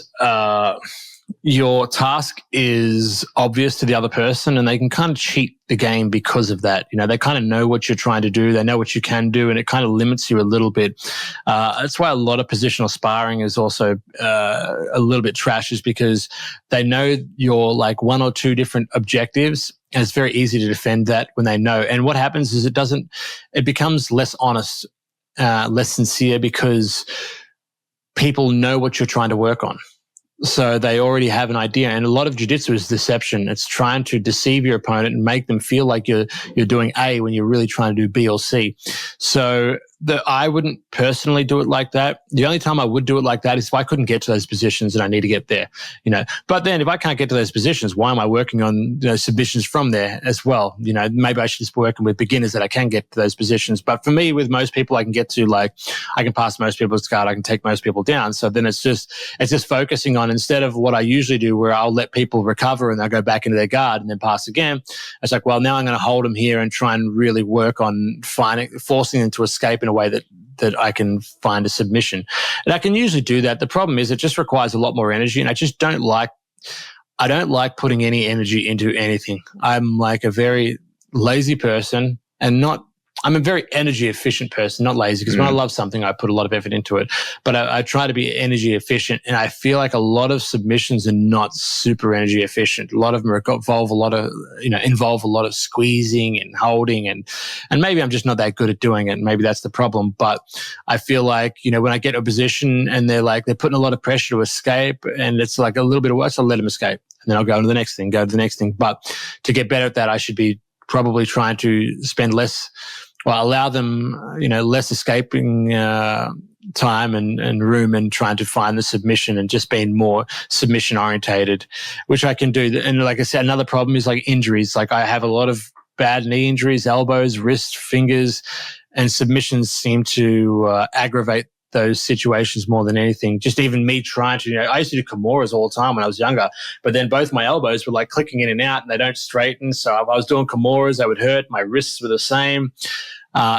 your task is obvious to the other person and they can kind of cheat the game because of that. They kind of know what you're trying to do. They know what you can do, and it kind of limits you a little bit. That's why a lot of positional sparring is also a little bit trash, is because they know your like one or two different objectives, and it's very easy to defend that when they know. And what happens is it becomes less honest, less sincere, because people know what you're trying to work on. So they already have an idea. And a lot of jiu-jitsu is deception. It's trying to deceive your opponent and make them feel like you're doing A when you're really trying to do B or C. So I wouldn't personally do it like that. The only time I would do it like that is if I couldn't get to those positions and I need to get there, But then if I can't get to those positions, why am I working on submissions from there as well? Maybe I should just be working with beginners that I can get to those positions. But for me, with most people, I can get to I can pass most people's guard, I can take most people down. So then it's just focusing on, instead of what I usually do where I'll let people recover and they'll go back into their guard and then pass again. It's like, well, now I'm going to hold them here and try and really work on forcing them to escape in a way that I can find a submission. And I can usually do that. The problem is it just requires a lot more energy, and I just don't like putting any energy into anything. I'm like a very lazy person, and I'm a very energy efficient person, not lazy, because when I love something, I put a lot of effort into it. But I try to be energy efficient, and I feel like a lot of submissions are not super energy efficient. A lot of them involve a lot of squeezing and holding, and maybe I'm just not that good at doing it. Maybe that's the problem. But I feel like, when I get to a position and they're putting a lot of pressure to escape, and it's like a little bit of work, so I'll let them escape. And then I'll go to the next thing, But to get better at that, I should be probably trying to spend less, allow them, less escaping time and room, and trying to find the submission and just being more submission orientated, which I can do. And like I said, another problem is like injuries. Like I have a lot of bad knee injuries, elbows, wrists, fingers, and submissions seem to aggravate those situations more than anything. Just even me trying to, I used to do Kimuras all the time when I was younger, but then both my elbows were like clicking in and out and they don't straighten. So if I was doing Kimuras, they would hurt. My wrists were the same.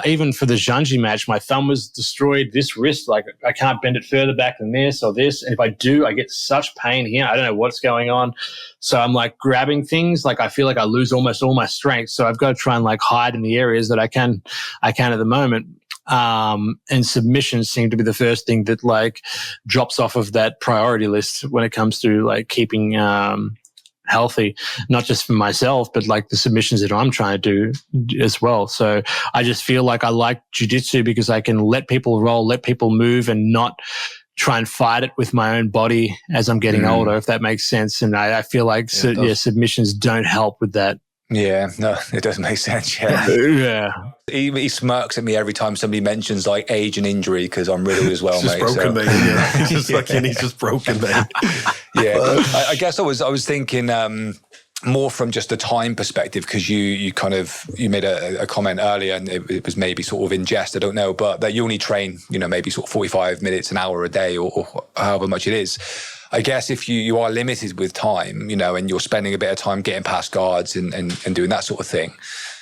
Even for the Xande match, my thumb was destroyed. This wrist, like I can't bend it further back than this or this. And if I do, I get such pain here. I don't know what's going on. So I'm like grabbing things. Like I feel like I lose almost all my strength. So I've got to try and like hide in the areas that I can at the moment. And submissions seem to be the first thing that like drops off of that priority list when it comes to like keeping, healthy, not just for myself, but like the submissions that I'm trying to do as well. So I just feel like I like jiu-jitsu because I can let people roll, let people move, and not try and fight it with my own body as I'm getting older, if that makes sense. And I feel like submissions don't help with that. Yeah, no, it does make sense. Yeah. Yeah. He smirks at me every time somebody mentions like age and injury because I'm riddled as well, mate. Broken, mate. Yeah. He's just he's just broken, mate. Yeah, I guess I was thinking more from just a time perspective, because you made a comment earlier, and it was maybe sort of in jest, I don't know, but that you only train, maybe sort of 45 minutes, an hour a day, or however much it is. I guess if you are limited with time, and you're spending a bit of time getting past guards and doing that sort of thing,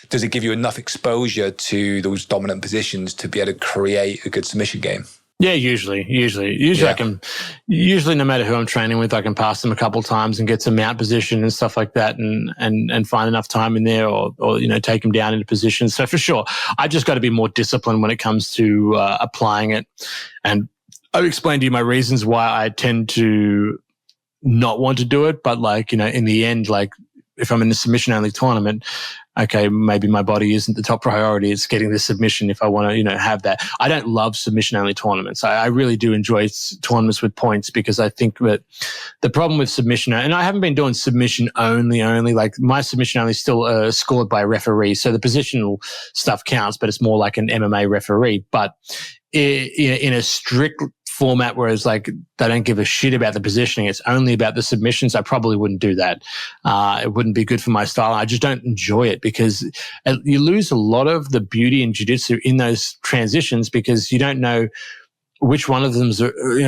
does it give you enough exposure to those dominant positions to be able to create a good submission game? Yeah, usually yeah. I can, no matter who I'm training with, I can pass them a couple of times and get some mount position and stuff like that, and find enough time in there, or take them down into position. So for sure, I just got to be more disciplined when it comes to applying it. And I've explained to you my reasons why I tend to not want to do it, but in the end, if I'm in a submission only tournament, okay, maybe my body isn't the top priority. It's getting the submission if I want to, have that. I don't love submission only tournaments. I really do enjoy tournaments with points, because I think that the problem with submission, and I haven't been doing submission only, like my submission only is still scored by a referee. So the positional stuff counts, but it's more like an MMA referee. But in a strict format, whereas they don't give a shit about the positioning, it's only about the submissions, I probably wouldn't do that. It wouldn't be good for my style. I just don't enjoy it, because you lose a lot of the beauty in jiu-jitsu in those transitions, because you don't know which one of them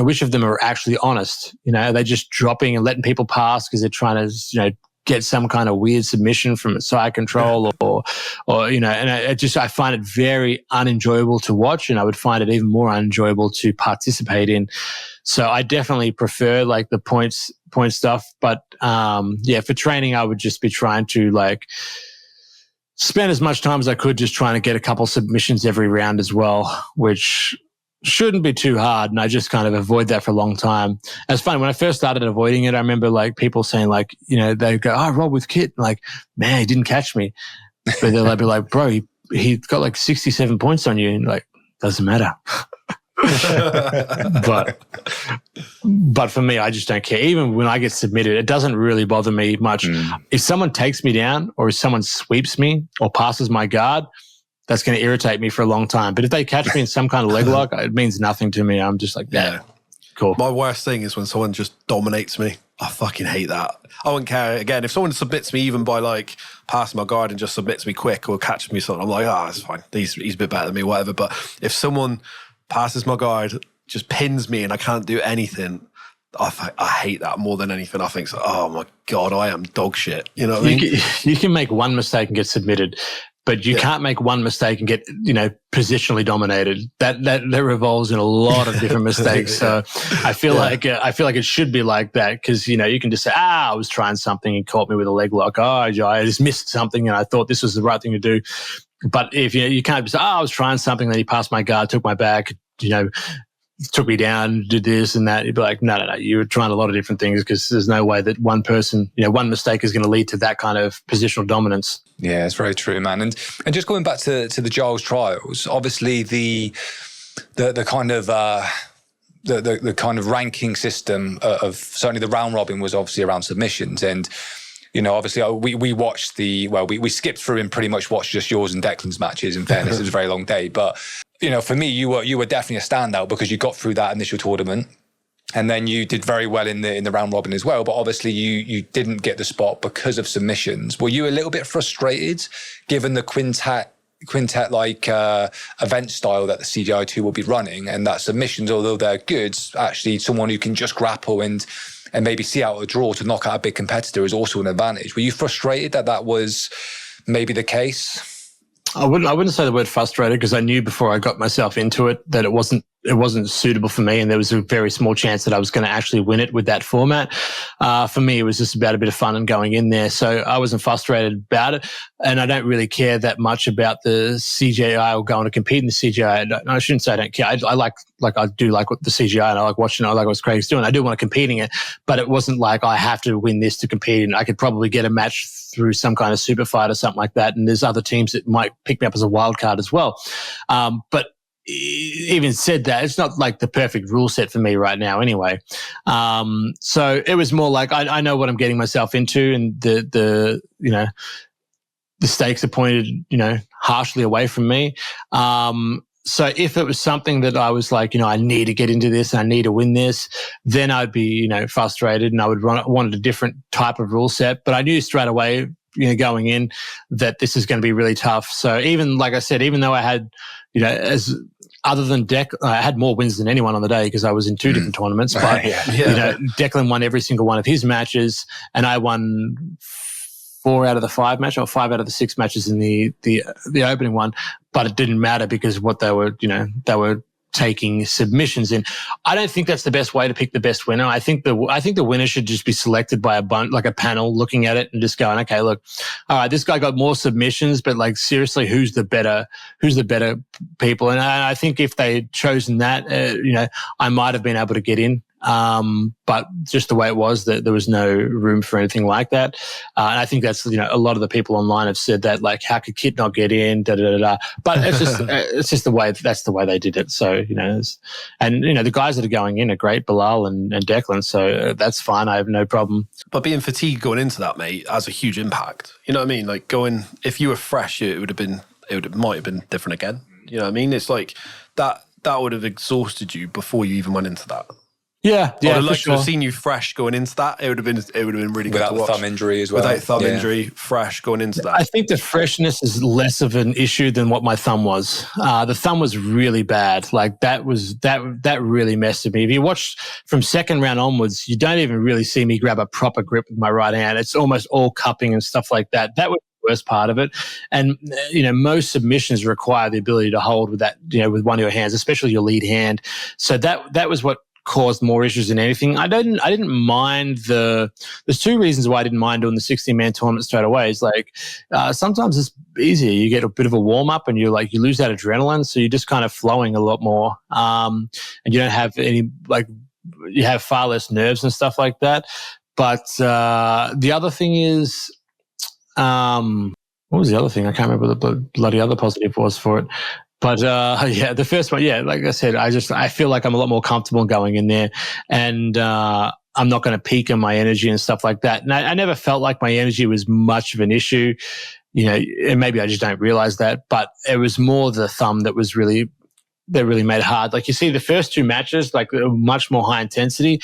which of them are actually honest. Are they just dropping and letting people pass because they're trying to get some kind of weird submission from a side control, or and I find it very unenjoyable to watch, and I would find it even more unenjoyable to participate in. So I definitely prefer the point stuff. But for training, I would just be trying to spend as much time as I could just trying to get a couple submissions every round as well, which shouldn't be too hard, and I just kind of avoid that for a long time. It's funny, when I first started avoiding it, I remember people saying they go, "Oh, Rob with Kit," man, he didn't catch me. But they'll be like, "Bro, he got 67 points on you," and doesn't matter. but for me, I just don't care. Even when I get submitted, it doesn't really bother me much. If someone takes me down, or if someone sweeps me or passes my guard, that's going to irritate me for a long time. But if they catch me in some kind of leg lock, it means nothing to me. I'm just yeah, cool. My worst thing is when someone just dominates me. I fucking hate that. I wouldn't care. Again, if someone submits me even by passing my guard and just submits me quick or catches me something, I'm like, it's fine. He's a bit better than me, whatever. But if someone passes my guard, just pins me and I can't do anything, I hate that more than anything. I think, oh my God, I am dog shit. You know what I mean? You can make one mistake and get submitted, but you can't make one mistake and get, positionally dominated. That revolves in a lot of different mistakes. So I feel like it should be like that, because, you can just say, I was trying something and caught me with a leg lock. I just missed something and I thought this was the right thing to do. But if you can't say, I was trying something, then he passed my guard, took my back, took me down, did this and that. You'd be like, no, you were trying a lot of different things, because there's no way that one person, one mistake is going to lead to that kind of positional dominance. Yeah, it's very true, man. And just going back to the Giles Trials, obviously the kind of the kind of ranking system of certainly the round robin was obviously around submissions. And obviously we watched we skipped through and pretty much watched just yours and Declan's matches. In fairness, it was a very long day, but for me, you were definitely a standout, because you got through that initial tournament, and then you did very well in the round robin as well. But obviously, you didn't get the spot because of submissions. Were you a little bit frustrated, given the quintet event style that the CGI2 will be running, and that submissions, although they're good, actually someone who can just grapple and maybe see out a draw to knock out a big competitor is also an advantage? Were you frustrated that was maybe the case? I wouldn't say the word frustrated, because I knew before I got myself into it that it wasn't suitable for me, and there was a very small chance that I was going to actually win it with that format. For me, it was just about a bit of fun and going in there, so I wasn't frustrated about it. And I don't really care that much about the CGI or going to compete in the CGI. I shouldn't say I don't care. I do like the CGI, and I like watching it. I like what Craig's doing. I do want to compete in it, but it wasn't like I have to win this to compete in. I could probably get a match through some kind of super fight or something like that, and there's other teams that might pick me up as a wild card as well. But even said that, it's not the perfect rule set for me right now anyway. So it was more like I know what I'm getting myself into, and the stakes are pointed, harshly away from me. So if it was something that I was like, I need to get into this and I need to win this, then I'd be, frustrated and I would want a different type of rule set. But I knew straight away, going in that this is going to be really tough. So even, like I said, even though I had, other than I had more wins than anyone on the day because I was in 2 different tournaments, but, Declan won every single one of his matches and I won 4 out of the 5 matches or 5 out of the 6 matches in the opening one, but it didn't matter because what they were taking submissions in. I don't think that's the best way to pick the best winner. I think the winner should just be selected by a panel looking at it and just going, okay, look, all right, this guy got more submissions, but like seriously, who's the better people? And I think if they'd chosen that, I might have been able to get in. But just the way it was, that there was no room for anything like that. And I think that's, a lot of the people online have said that, like, how could Kit not get in? Da, da, da, da. But it's just, that's the way they did it. So, the guys that are going in are great, Bilal and Declan. So that's fine. I have no problem. But being fatigued going into that, mate, has a huge impact. You know what I mean? Like if you were fresh, it might have been different again. You know what I mean? It's like that would have exhausted you before you even went into that. Yeah. I'd like to have seen you fresh going into that. It would have been really good to watch. Without the thumb injury as well. Without thumb injury, fresh going into that. I think the freshness is less of an issue than what my thumb was. The thumb was really bad. Like that really messed with me. If you watch from second round onwards, you don't even really see me grab a proper grip with my right hand. It's almost all cupping and stuff like that. That was the worst part of it. And most submissions require the ability to hold with that, with one of your hands, especially your lead hand. So that was what caused more issues than anything. I didn't mind there's 2 reasons why I didn't mind doing the 16-man tournament straight away. It's like, sometimes it's easier. You get a bit of a warm up and you lose that adrenaline. So you're just kind of flowing a lot more. And you don't have you have far less nerves and stuff like that. But, the other thing is, what was the other thing? I can't remember what the bloody other positive was for it. But the first one, like I said, I feel like I'm a lot more comfortable going in there, and I'm not going to peak in my energy and stuff like that. And I never felt like my energy was much of an issue, and maybe I just don't realize that. But it was more the thumb that really made it hard. Like you see, the first 2 matches, like much more high intensity.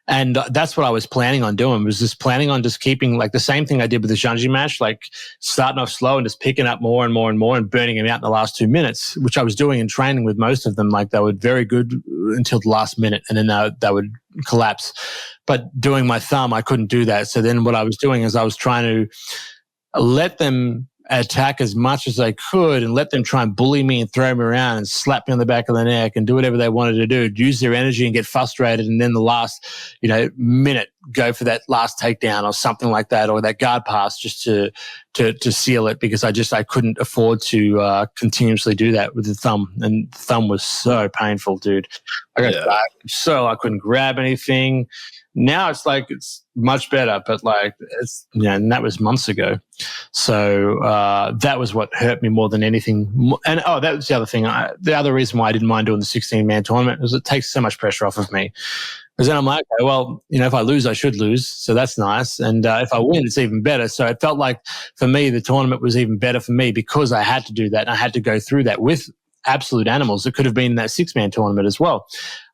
And that's what I was planning on doing, was just planning on just keeping like the same thing I did with the Xande match, like starting off slow and just picking up more and more and more and burning them out in the last 2 minutes, which I was doing in training with most of them. Like they were very good until the last minute and then they would collapse. But doing my thumb, I couldn't do that. So then what I was doing is I was trying to let them attack as much as I could and let them try and bully me and throw me around and slap me on the back of the neck and do whatever they wanted to do, use their energy and get frustrated. And then the last, minute, go for that last takedown or something like that, or that guard pass just to seal it, because I couldn't afford to continuously do that with the thumb. And the thumb was so painful, dude. I couldn't grab anything. Now it's much better, but and that was months ago. So that was what hurt me more than anything. And that was the other thing. The other reason why I didn't mind doing the 16-man tournament was it takes so much pressure off of me. Because then I'm like, okay, well, if I lose, I should lose. So that's nice. And if I win, it's even better. So it felt like for me, the tournament was even better for me because I had to do that. And I had to go through that with absolute animals. It could have been that 6-man tournament as well.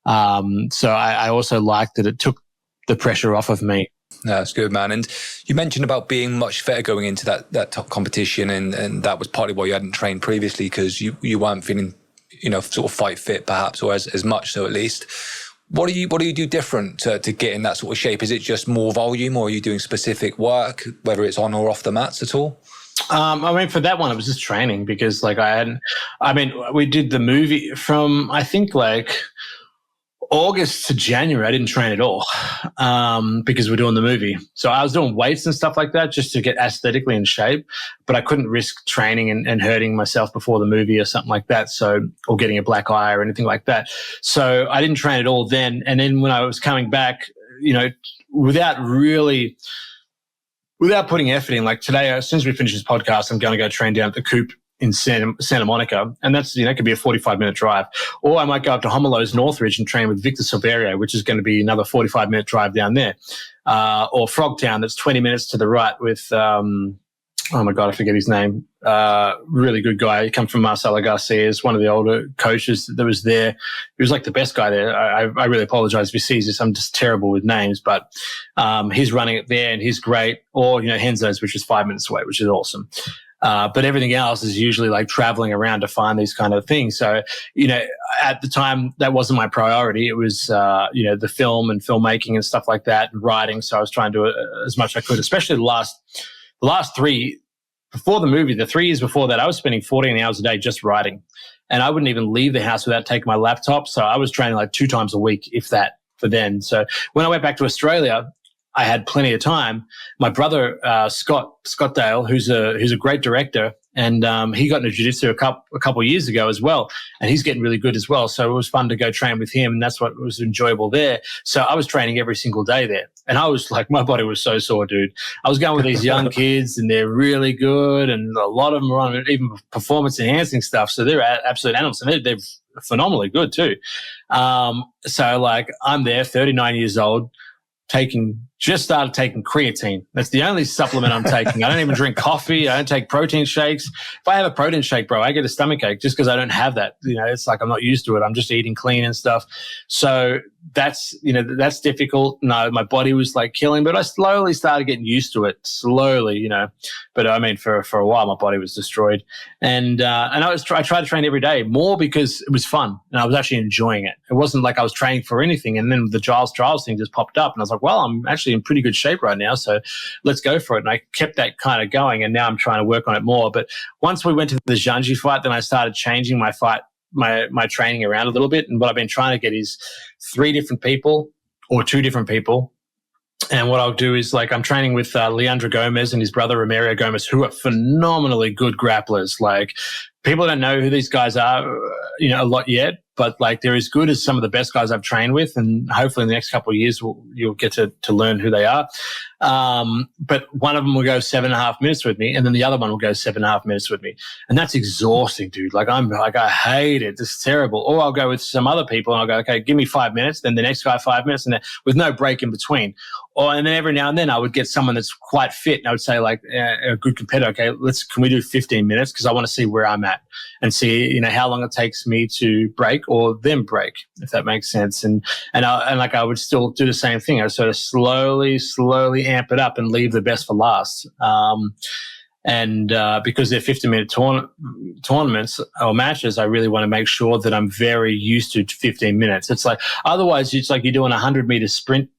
So I also liked that it took the pressure off of me. No, that's good, man. And you mentioned about being much fitter going into that top competition, and that was partly why you hadn't trained previously, because you weren't feeling, sort of fight fit perhaps, or as much so at least. What do you do different to get in that sort of shape? Is it just more volume, or are you doing specific work, whether it's on or off the mats at all? For that one, it was just training, because we did the movie from, I think, August to January. I didn't train at all because we're doing the movie. So I was doing weights and stuff like that just to get aesthetically in shape, but I couldn't risk training and hurting myself before the movie or something like that. Or getting a black eye or anything like that. So I didn't train at all then. And then when I was coming back, without putting effort in, like today, as soon as we finish this podcast, I'm going to go train down at the Coop in Santa Monica, and that's could be a 45-minute drive. Or I might go up to Homelo's Northridge and train with Victor Silverio, which is going to be another 45-minute drive down there. Or Frogtown, that's 20 minutes to the right with oh my god, I forget his name. really good guy. He come from Marcelo Garcia's, one of the older coaches that was there. He was like the best guy there. I really apologize if he sees this. I'm just terrible with names, but he's running it there and he's great. Or, Henzo's, which is 5 minutes away, which is awesome. But everything else is usually like traveling around to find these kind of things. So, at the time that wasn't my priority. It was, the film and filmmaking and stuff like that and writing. So I was trying to do as much as I could, especially the last three. Before the movie, the 3 years before that, I was spending 14 hours a day just writing. And I wouldn't even leave the house without taking my laptop. So I was training like 2 times a week, if that, for then. So when I went back to Australia, I had plenty of time. My brother, Scott Dale, who's a great director, and he got into jiu-jitsu a couple of years ago as well, and he's getting really good as well. So it was fun to go train with him, and that's what was enjoyable there. So I was training every single day there, and I was like, my body was so sore, dude. I was going with these young kids, and they're really good, and a lot of them are on even performance-enhancing stuff, so they're absolute animals, and they're phenomenally good too. So like I'm there, 39 years old, just started taking creatine. That's the only supplement I'm taking. I don't even drink coffee. I don't take protein shakes. If I have a protein shake, bro, I get a stomachache just because I don't have that. It's like I'm not used to it. I'm just eating clean and stuff. So that's difficult. No, my body was like killing, but I slowly started getting used to it. Slowly. But I mean, for a while, my body was destroyed. And I tried to train every day more because it was fun and I was actually enjoying it. It wasn't like I was training for anything. And then the Giles Trials thing just popped up and I was like, well, I'm actually in pretty good shape right now, so let's go for it. And I kept that kind of going, and now I'm trying to work on it more. But once we went to the Xande fight, then I started changing my training around a little bit. And what I've been trying to get is 3 different people or 2 different people. And what I'll do is like I'm training with Leandro Gomez and his brother Romario Gomez, who are phenomenally good grapplers. Like people don't know who these guys are, a lot yet, but like they're as good as some of the best guys I've trained with. And hopefully in the next couple of years, you'll get to learn who they are. But one of them will go 7.5 minutes with me, and then the other one will go 7.5 minutes with me. And that's exhausting, dude. Like I hate it. It's terrible. Or I'll go with some other people and I'll go, okay, give me 5 minutes. Then the next guy 5 minutes, and then with no break in between. And then every now and then I would get someone that's quite fit, and I would say like a good competitor, okay, can we do 15 minutes? Because I want to see where I'm at and see, how long it takes me to break or them break, if that makes sense. And I would still do the same thing. I would sort of slowly amp it up and leave the best for last. Because they're 15-minute tournaments or matches, I really want to make sure that I'm very used to 15 minutes. It's like, otherwise it's like you're doing a 100-meter sprint,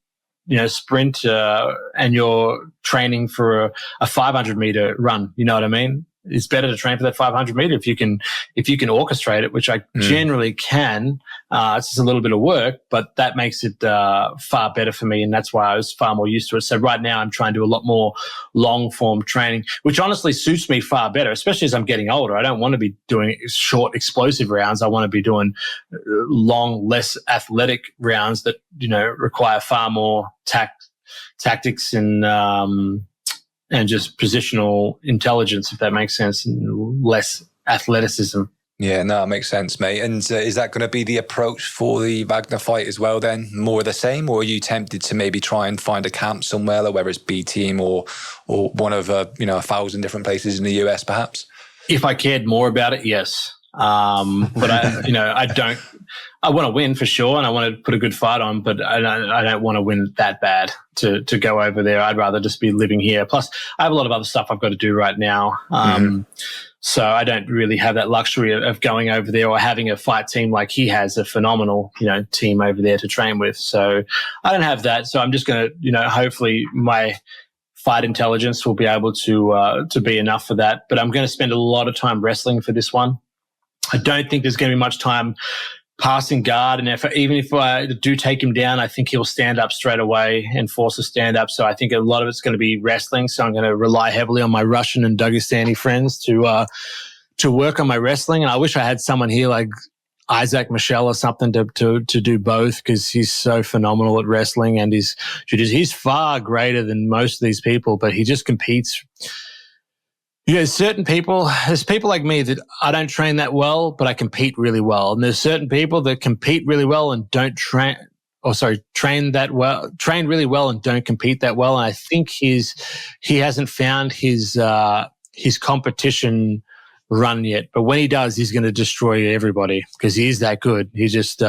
and you're training for a 500-meter run. You know what I mean? It's better to train for that 500 meter if you can orchestrate it, which I generally can. It's just a little bit of work, but that makes it far better for me, and that's why I was far more used to it. So right now I'm trying to do a lot more long form training, which honestly suits me far better, especially as I'm getting older. I don't want to be doing short explosive rounds. I want to be doing long, less athletic rounds that require far more tactics and just positional intelligence, if that makes sense, and less athleticism. Yeah, no, that makes sense, mate. And is that going to be the approach for the Wagner fight as well then? More of the same? Or are you tempted to maybe try and find a camp somewhere, like whether it's B Team or one of 1,000 different places in the US perhaps? If I cared more about it, yes. But I don't. I want to win for sure, and I want to put a good fight on, but I don't want to win that bad to go over there. I'd rather just be living here. Plus, I have a lot of other stuff I've got to do right now. So I don't really have that luxury of going over there or having a fight team like he has, a phenomenal, team over there to train with. So I don't have that. So I'm just going to, hopefully my fight intelligence will be able to be enough for that. But I'm going to spend a lot of time wrestling for this one. I don't think there's going to be much time passing guard, and even if I do take him down, I think he'll stand up straight away and force a stand up. So I think a lot of it's going to be wrestling. So I'm going to rely heavily on my Russian and Dagestani friends to work on my wrestling. And I wish I had someone here like Isaac Michelle or something to do both, because he's so phenomenal at wrestling, and he's far greater than most of these people, but he just competes. There's people like me that I don't train that well, but I compete really well. And there's certain people that compete really well and train really well and don't compete that well. And I think he hasn't found his his competition run yet, but when he does, he's going to destroy everybody because he is that good. He just,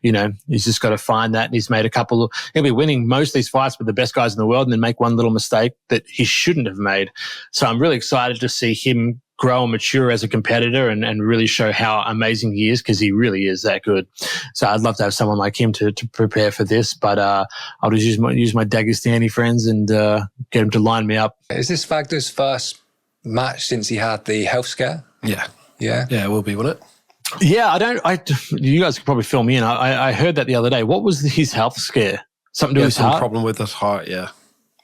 he's just got to find that. And he's made he'll be winning most of these fights with the best guys in the world and then make one little mistake that he shouldn't have made. So I'm really excited to see him grow and mature as a competitor and really show how amazing he is because he really is that good. So I'd love to have someone like him to prepare for this, but I'll just use my Dagestani friends and get him to line me up. Is this Wagner's first match since he had the health scare? Yeah, it will be, won't it? Yeah, you guys could probably fill me in. I heard that the other day. What was his health scare? Something to do with his heart? Problem with his heart, yeah.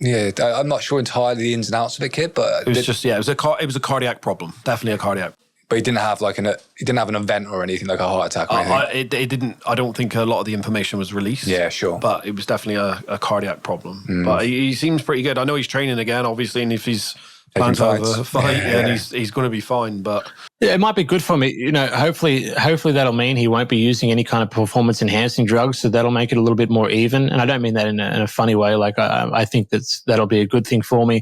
Yeah, I'm not sure entirely the ins and outs of it, kid, but it was it was a cardiac problem, definitely a cardiac. But he didn't have he didn't have an event or anything like a heart attack or anything. It didn't. I don't think a lot of the information was released. Yeah, sure. But it was definitely a cardiac problem. But he seems pretty good. I know he's training again, obviously, and if he's planned to have a fight, then he's going to be fine. But yeah, it might be good for me. Hopefully that'll mean he won't be using any kind of performance enhancing drugs. So that'll make it a little bit more even. And I don't mean that in a funny way. Like I think that'll be a good thing for me.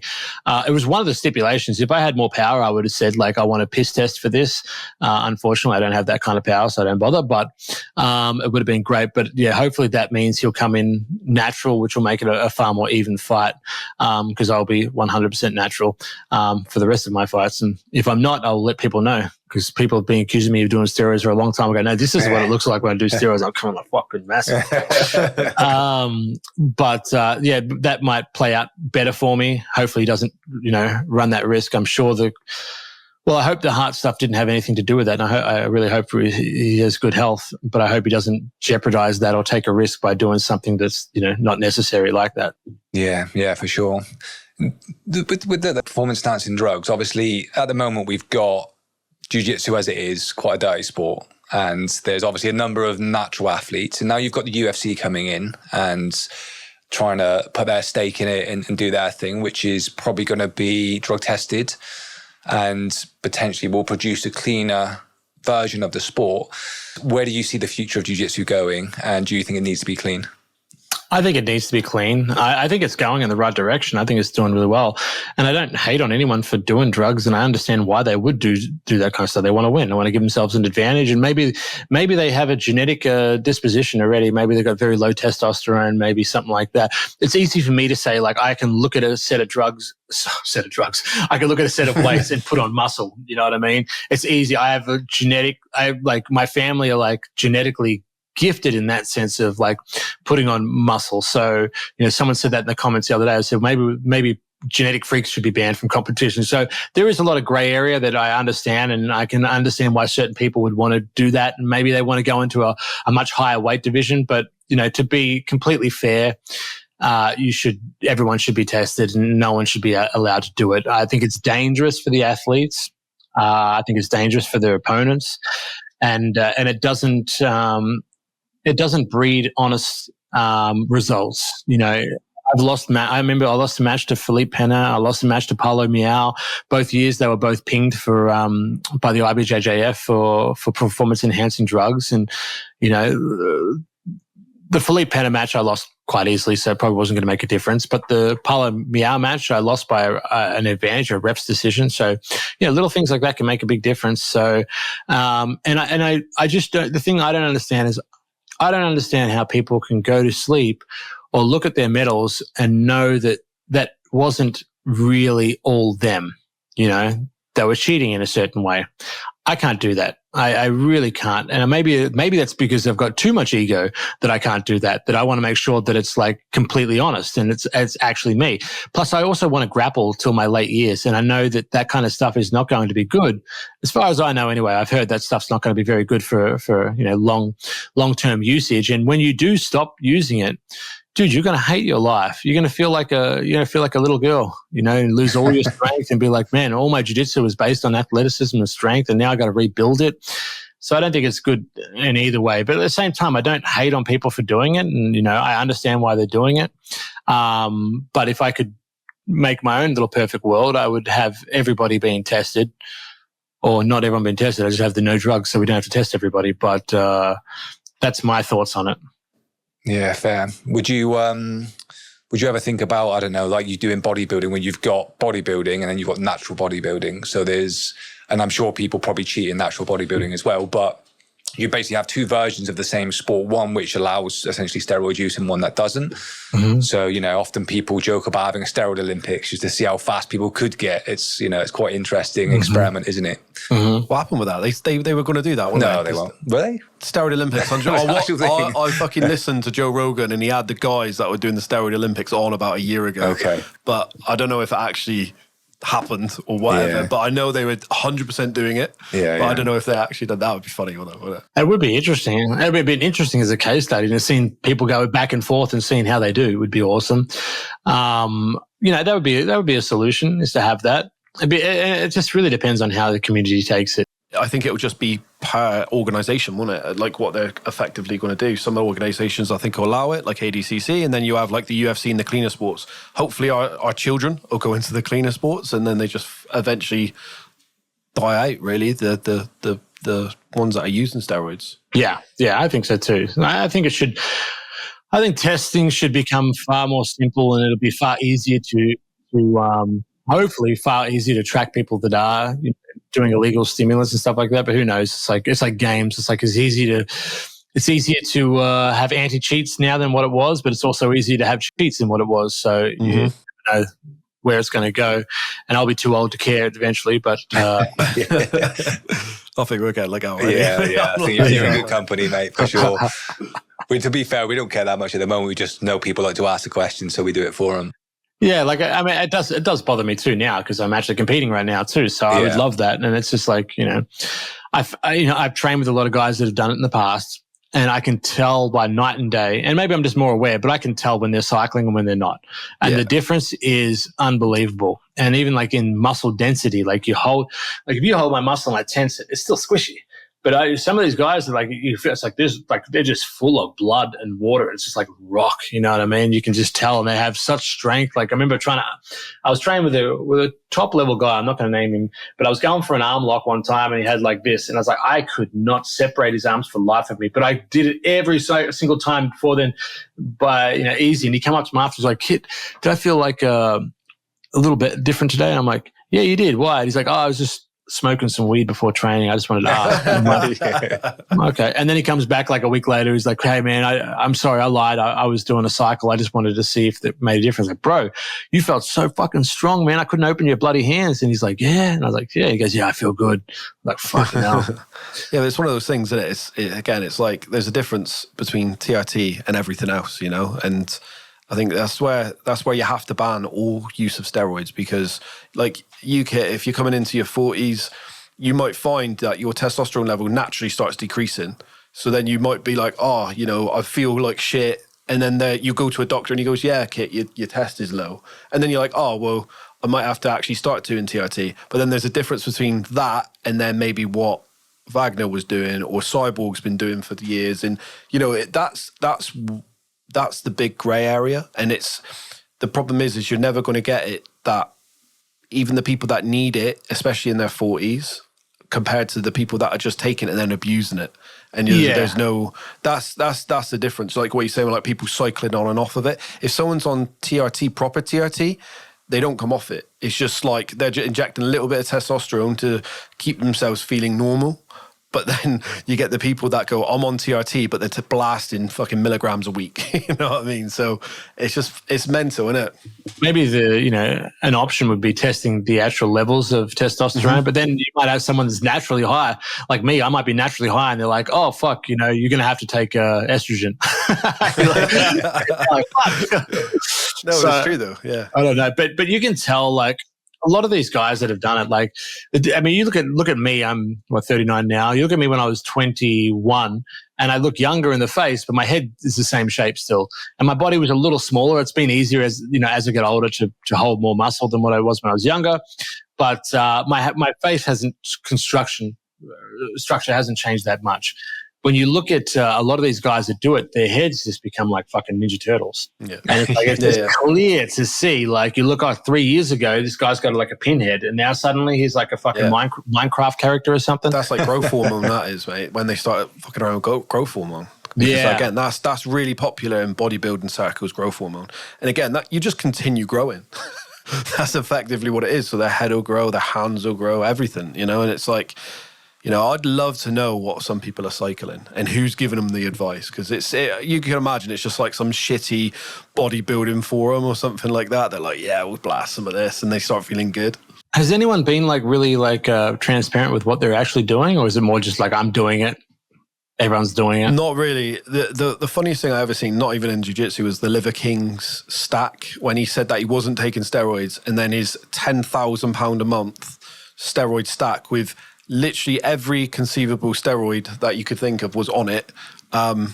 It was one of the stipulations. If I had more power, I would have said like, I want a piss test for this. Unfortunately, I don't have that kind of power, so I don't bother. But it would have been great. But yeah, hopefully that means he'll come in natural, which will make it a far more even fight. Because I'll be 100% natural for the rest of my fights. And if I'm not, I'll let people know. Because people have been accusing me of doing steroids for a long time ago. No, this is what it looks like when I do steroids. I'm kind of like fucking massive. That might play out better for me. Hopefully he doesn't, run that risk. I'm sure I hope the heart stuff didn't have anything to do with that. And I really hope he has good health, but I hope he doesn't jeopardize that or take a risk by doing something that's, not necessary like that. Yeah, for sure. With the performance enhancing drugs, obviously at the moment we've got Jiu-Jitsu as it is, quite a dirty sport. And there's obviously a number of natural athletes. And now you've got the UFC coming in and trying to put their stake in it and do their thing, which is probably going to be drug tested and potentially will produce a cleaner version of the sport. Where do you see the future of Jiu-Jitsu going? And do you think it needs to be clean? I think it needs to be clean. I think it's going in the right direction. I think it's doing really well. And I don't hate on anyone for doing drugs, and I understand why they would do that kind of stuff. They want to win. They want to give themselves an advantage. And maybe they have a genetic disposition already. Maybe they've got very low testosterone, maybe something like that. It's easy for me to say, like, I can look at a set of drugs. I can look at a set of weights and put on muscle. You know what I mean? It's easy. I have my family are like genetically gifted in that sense of like putting on muscle. So, someone said that in the comments the other day. I said, maybe genetic freaks should be banned from competition. So there is a lot of gray area that I understand, and I can understand why certain people would want to do that. And maybe they want to go into a much higher weight division. But, to be completely fair, everyone should be tested and no one should be allowed to do it. I think it's dangerous for the athletes. I think it's dangerous for their opponents, and it doesn't breed honest results. I remember I lost a match to Philippe Pena. I lost a match to Paulo Miao. Both years they were both pinged for by the IBJJF for performance enhancing drugs. And the Philippe Pena match I lost quite easily, so it probably wasn't going to make a difference. But the Paulo Miao match I lost by an advantage, a ref's decision. So little things like that can make a big difference. So I just don't. The thing I don't understand is, I don't understand how people can go to sleep or look at their medals and know that that wasn't really all them. They were cheating in a certain way. I can't do that. I really can't. And maybe that's because I've got too much ego that I can't do that I want to make sure that it's like completely honest and it's actually me. Plus, I also want to grapple till my late years. And I know that kind of stuff is not going to be good. As far as I know anyway, I've heard that stuff's not going to be very good for long-term usage. And when you do stop using it, dude, you're going to hate your life. You're going to feel like a little girl, and lose all your strength and be like, man, all my jiu-jitsu was based on athleticism and strength, and now I got to rebuild it. So I don't think it's good in either way. But at the same time, I don't hate on people for doing it, and I understand why they're doing it. But if I could make my own little perfect world, I would have everybody being tested, or not everyone being tested. I just have the no drugs, so we don't have to test everybody. But that's my thoughts on it. Yeah, fair. Would you would you ever think about, I don't know, like you do in bodybuilding, when you've got bodybuilding and then you've got natural bodybuilding. So and I'm sure people probably cheat in natural bodybuilding as well, but you basically have two versions of the same sport, one which allows essentially steroid use and one that doesn't. Mm-hmm. So, often people joke about having a steroid Olympics just to see how fast people could get. It's, it's quite interesting experiment, isn't it? Mm-hmm. What happened with that? They were going to do that, weren't no, they? They won't. Were they? Steroid Olympics. I fucking listened to Joe Rogan and he had the guys that were doing the steroid Olympics on about a year ago. Okay. But I don't know if it actually happened or whatever, but I know they were 100% doing it. But I don't know if they actually did. That would be funny, wouldn't it? It would be interesting. It would be interesting as a case study, seeing people go back and forth and seeing how they do would be awesome. That would be a solution, is to have that. It just really depends on how the community takes it. I think it would just be per organisation, wouldn't it? Like what they're effectively going to do. Some organisations I think will allow it, like ADCC, and then you have like the UFC and the cleaner sports. Hopefully our children will go into the cleaner sports and then they just eventually die out, really, the ones that are using steroids. Yeah, I think so too. I think testing should become far more simple, and it'll be far easier to hopefully far easier to track people that are doing illegal stimulants and stuff like that. But who knows? It's like games. It's easier to have anti-cheats now than what it was, but it's also easier to have cheats than what it was. So you never know where it's going to go. And I'll be too old to care eventually, but I think we'll get out. Yeah. I think you're in good company, mate, for sure. To be fair, we don't care that much at the moment. We just know people like to ask the questions, so we do it for them. Yeah, it does bother me too now, because I'm actually competing right now too. So I would love that, and it's just like, I've trained with a lot of guys that have done it in the past, and I can tell by night and day. And maybe I'm just more aware, but I can tell when they're cycling and when they're not, and the difference is unbelievable. And even like in muscle density, if you hold my muscle and I tense it, it's still squishy. But some of these guys are you feel it's like this, they're just full of blood and water. It's just like rock, you know what I mean? You can just tell, and they have such strength. I remember I was training with a top level guy. I'm not going to name him, but I was going for an arm lock one time, and he had like this, and I was like, I could not separate his arms for the life of me, but I did it every single time before then, by easy. And he came up to me after, he was like, "Kit, did I feel like a little bit different today?" And I'm like, "Yeah, you did. Why?" And he's like, "Oh, I was just smoking some weed before training. I just wanted to ask." Okay. And then he comes back like a week later. He's like, "Hey, man, I'm sorry. I lied. I was doing a cycle. I just wanted to see if that made a difference." Like, "Bro, you felt so fucking strong, man. I couldn't open your bloody hands." And he's like, "Yeah." And I was like, "Yeah." He goes, "Yeah, I feel good." I'm like, fucking hell. Yeah, but it's one of those things that it's like there's a difference between TRT and everything else, and I think that's where you have to ban all use of steroids, because if you're coming into your 40s, you might find that your testosterone level naturally starts decreasing. So then you might be like, I feel like shit. And then you go to a doctor and he goes, "Yeah, Kit, your test is low." And then you're like, "Oh, well, I might have to actually start doing TRT." But then there's a difference between that and then maybe what Wagner was doing or Cyborg's been doing for the years. And, that's the big grey area. And the problem is you're never going to get it that even the people that need it, especially in their 40s, compared to the people that are just taking it and then abusing it. And there's no, that's the difference. Like what you're saying, like people cycling on and off of it. If someone's on TRT, proper TRT, they don't come off it. It's just like they're just injecting a little bit of testosterone to keep themselves feeling normal. But then you get the people that go, "I'm on TRT," but they're blasting fucking milligrams a week. You know what I mean? So it's mental, isn't it? Maybe an option would be testing the actual levels of testosterone, but then you might have someone that's naturally high. Like me, I might be naturally high, and they're like, "Oh, fuck, you're going to have to take estrogen." No, it's true though. Yeah. I don't know. But you can tell, a lot of these guys that have done it, you look at me, I'm 39 now. You look at me when I was 21 and I look younger in the face, but my head is the same shape still. And my body was a little smaller. It's been easier as I get older to hold more muscle than what I was when I was younger. But my face structure hasn't changed that much. When you look at a lot of these guys that do it, their heads just become like fucking Ninja Turtles. Yeah. And it's clear to see. You look 3 years ago, this guy's got like a pinhead, and now suddenly he's like a fucking Minecraft character or something. That's like growth hormone, that is, mate. When they start fucking around with growth hormone. Because again, that's really popular in bodybuilding circles, growth hormone. And again, that you just continue growing. That's effectively what it is. So their head will grow, their hands will grow, everything, you know. And it's like, you know, I'd love to know what some people are cycling and who's giving them the advice, because you can imagine it's just like some shitty bodybuilding forum or something like that. They're like, yeah, we'll blast some of this, and they start feeling good. Has anyone been like really like transparent with what they're actually doing, or is it more just like, I'm doing it, everyone's doing it? Not really. The funniest thing I ever seen, not even in jiu-jitsu, was the Liver King's stack when he said that he wasn't taking steroids, and then his £10,000 a month steroid stack with literally every conceivable steroid that you could think of was on it. That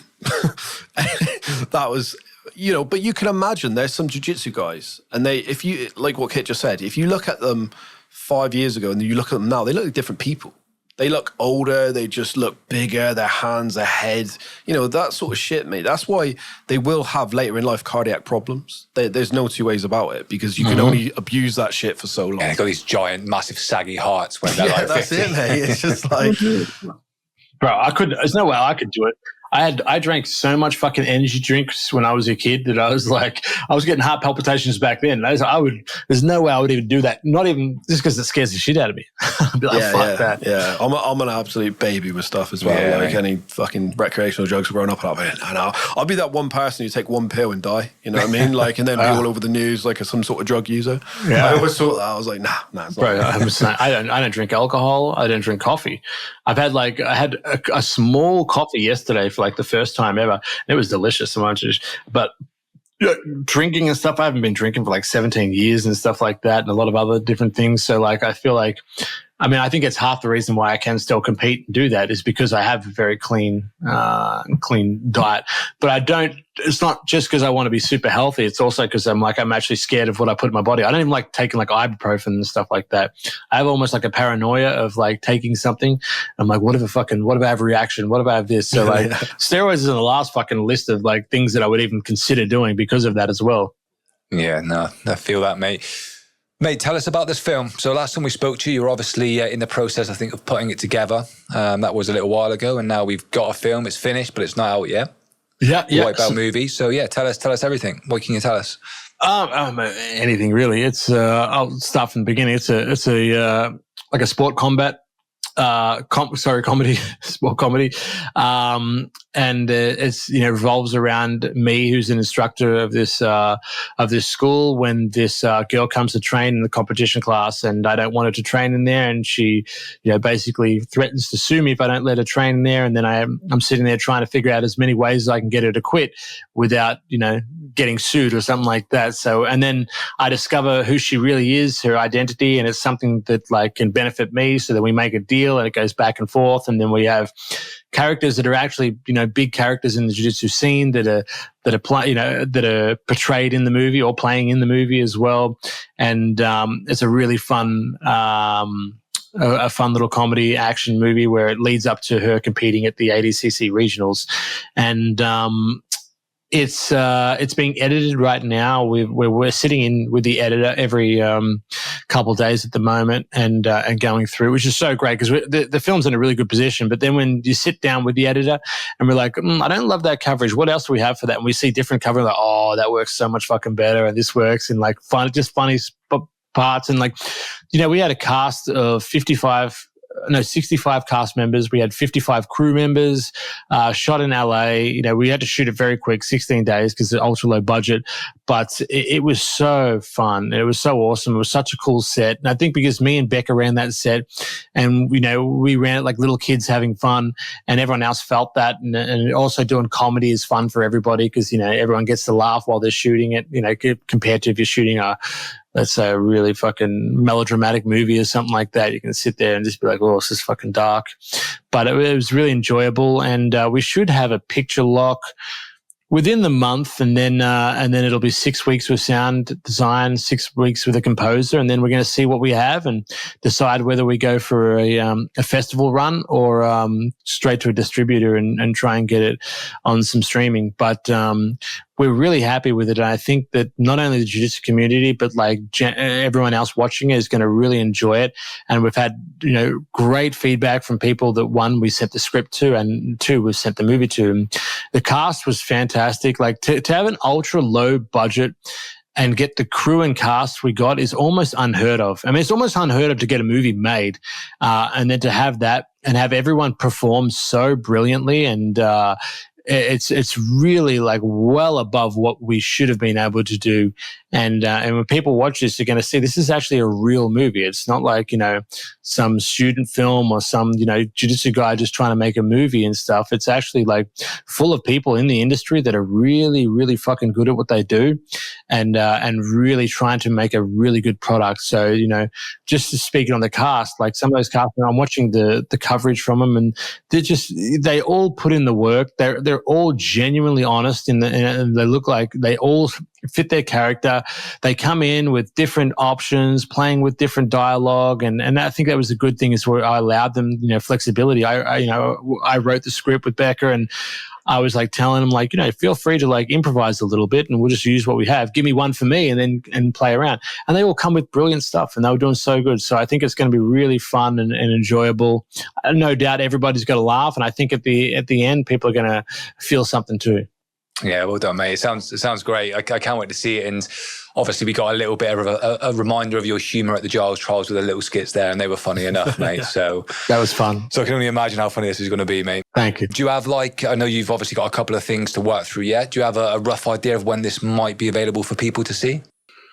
was, you know, but you can imagine there's some jiu-jitsu guys, and if you, like what Kit just said, if you look at them 5 years ago and you look at them now, they look like different people. They look older, they just look bigger, their hands, their head, you know, that sort of shit, mate. That's why they will have later in life cardiac problems. There's no two ways about it, because you can only abuse that shit for so long. Yeah, they've got these giant, massive, saggy hearts when they're like 50. That's it, mate. It's just like... Bro, there's no way I could do it. I drank so much fucking energy drinks when I was a kid that I was getting heart palpitations back then. There's no way I would even do that. Not even just because it scares the shit out of me. I'd be like, fuck that. Yeah, I'm an absolute baby with stuff as well. Yeah, like any fucking recreational drugs growing up, and I'll be that one person who take one pill and die. You know what I mean? Like, and then be all over the news like some sort of drug user. Yeah. I always thought that. I was like, nah. It's bro, I don't drink alcohol. I don't drink coffee. I had a small coffee yesterday for like the first time ever. It was delicious. But drinking and stuff, I haven't been drinking for like 17 years and stuff like that, and a lot of other different things. So like, I feel like, I think it's half the reason why I can still compete and do that is because I have a very clean diet. But it's not just because I want to be super healthy. It's also because I'm actually scared of what I put in my body. I don't even like taking like ibuprofen and stuff like that. I have almost like a paranoia of like taking something. I'm like, what if I have a reaction? What if I have this? So like steroids is in the last fucking list of like things that I would even consider doing because of that as well. Yeah, no, I feel that, mate. Mate, tell us about this film. So last time we spoke to you, you were obviously in the process, I think, of putting it together. That was a little while ago, and now we've got a film. It's finished, but it's not out yet. Yeah. White belt movie. So yeah, tell us everything. What can you tell us? Anything really. It's I'll start from the beginning. It's a like a sport combat. Comedy, sport comedy. And it's, revolves around me, who's an instructor of this school, when this girl comes to train in the competition class, and I don't want her to train in there, and she, basically threatens to sue me if I don't let her train in there, and then I'm sitting there trying to figure out as many ways as I can get her to quit without, getting sued or something like that. So, and then I discover who she really is, her identity, and it's something that like can benefit me, so that we make a deal and it goes back and forth. And then we have characters that are actually, big characters in the jiu-jitsu scene that are portrayed in the movie or playing in the movie as well. And it's a really fun, a fun little comedy action movie where it leads up to her competing at the ADCC regionals. And it's being edited right now. We're sitting in with the editor every couple of days at the moment, and going through, which is so great because the film's in a really good position. But then when you sit down with the editor and we're like, I don't love that coverage. What else do we have for that? And we see different coverage, like, oh, that works so much fucking better, and this works, and like funny parts, and like, we had a cast of 65 cast members. We had 55 crew members, shot in LA. We had to shoot it very quick, 16 days, because it's ultra low budget, but it was so fun. It was so awesome. It was such a cool set. And I think because me and Becca ran that set, and, we ran it like little kids having fun, and everyone else felt that. And also doing comedy is fun for everybody because, everyone gets to laugh while they're shooting it, compared to if you're shooting let's say a really fucking melodramatic movie or something like that. You can sit there and just be like, oh, this is fucking dark. But it was really enjoyable, and we should have a picture lock within the month, and then it'll be 6 weeks with sound design, 6 weeks with a composer, and then we're going to see what we have and decide whether we go for a festival run or straight to a distributor and try and get it on some streaming. But we're really happy with it. And I think that not only the jiu-jitsu community, but like everyone else watching it is going to really enjoy it. And we've had, great feedback from people that, one, we sent the script to, and two, we sent the movie to. And the cast was fantastic. Like to have an ultra low budget and get the crew and cast we got is almost unheard of. I mean, it's almost unheard of to get a movie made, and then to have that and have everyone perform so brilliantly, and it's really like well above what we should have been able to do. And when people watch this, they're going to see this is actually a real movie. It's not like, some student film or some, jiu-jitsu guy just trying to make a movie and stuff. It's actually like full of people in the industry that are really, really fucking good at what they do, and really trying to make a really good product. So, just to speak on the cast, like some of those cast, I'm watching the coverage from them, and they all put in the work. They're all genuinely honest, and they look like they all fit their character. They come in with different options, playing with different dialogue, and I think that was a good thing, is where I allowed them, flexibility. I wrote the script with Becca, and I was like telling them, like, feel free to like improvise a little bit, and we'll just use what we have. Give me one for me, and play around. And they all come with brilliant stuff, and they were doing so good. So I think it's going to be really fun and enjoyable. No doubt everybody's going to laugh, and I think at the end, people are going to feel something too. Yeah, well done, mate. It sounds great. I can't wait to see it. And obviously, we got a little bit of a reminder of your humour at the Giles Trials with the little skits there, and they were funny enough, mate. Yeah. So that was fun. So I can only imagine how funny this is going to be, mate. Thank you. Do you have I know you've obviously got a couple of things to work through yet. Do you have a rough idea of when this might be available for people to see?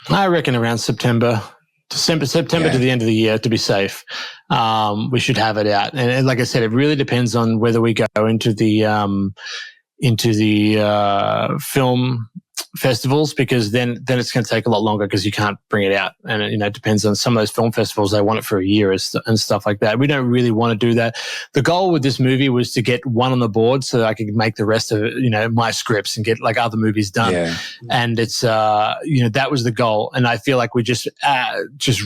I reckon around September to the end of the year, to be safe. We should have it out. And like I said, it really depends on whether we go into the film festivals, because then it's going to take a lot longer because you can't bring it out. And it depends on some of those film festivals. They want it for a year and stuff like that. We don't really want to do that. The goal with this movie was to get one on the board so that I could make the rest of it, my scripts, and get like other movies done. Yeah. And it's, that was the goal. And I feel like we just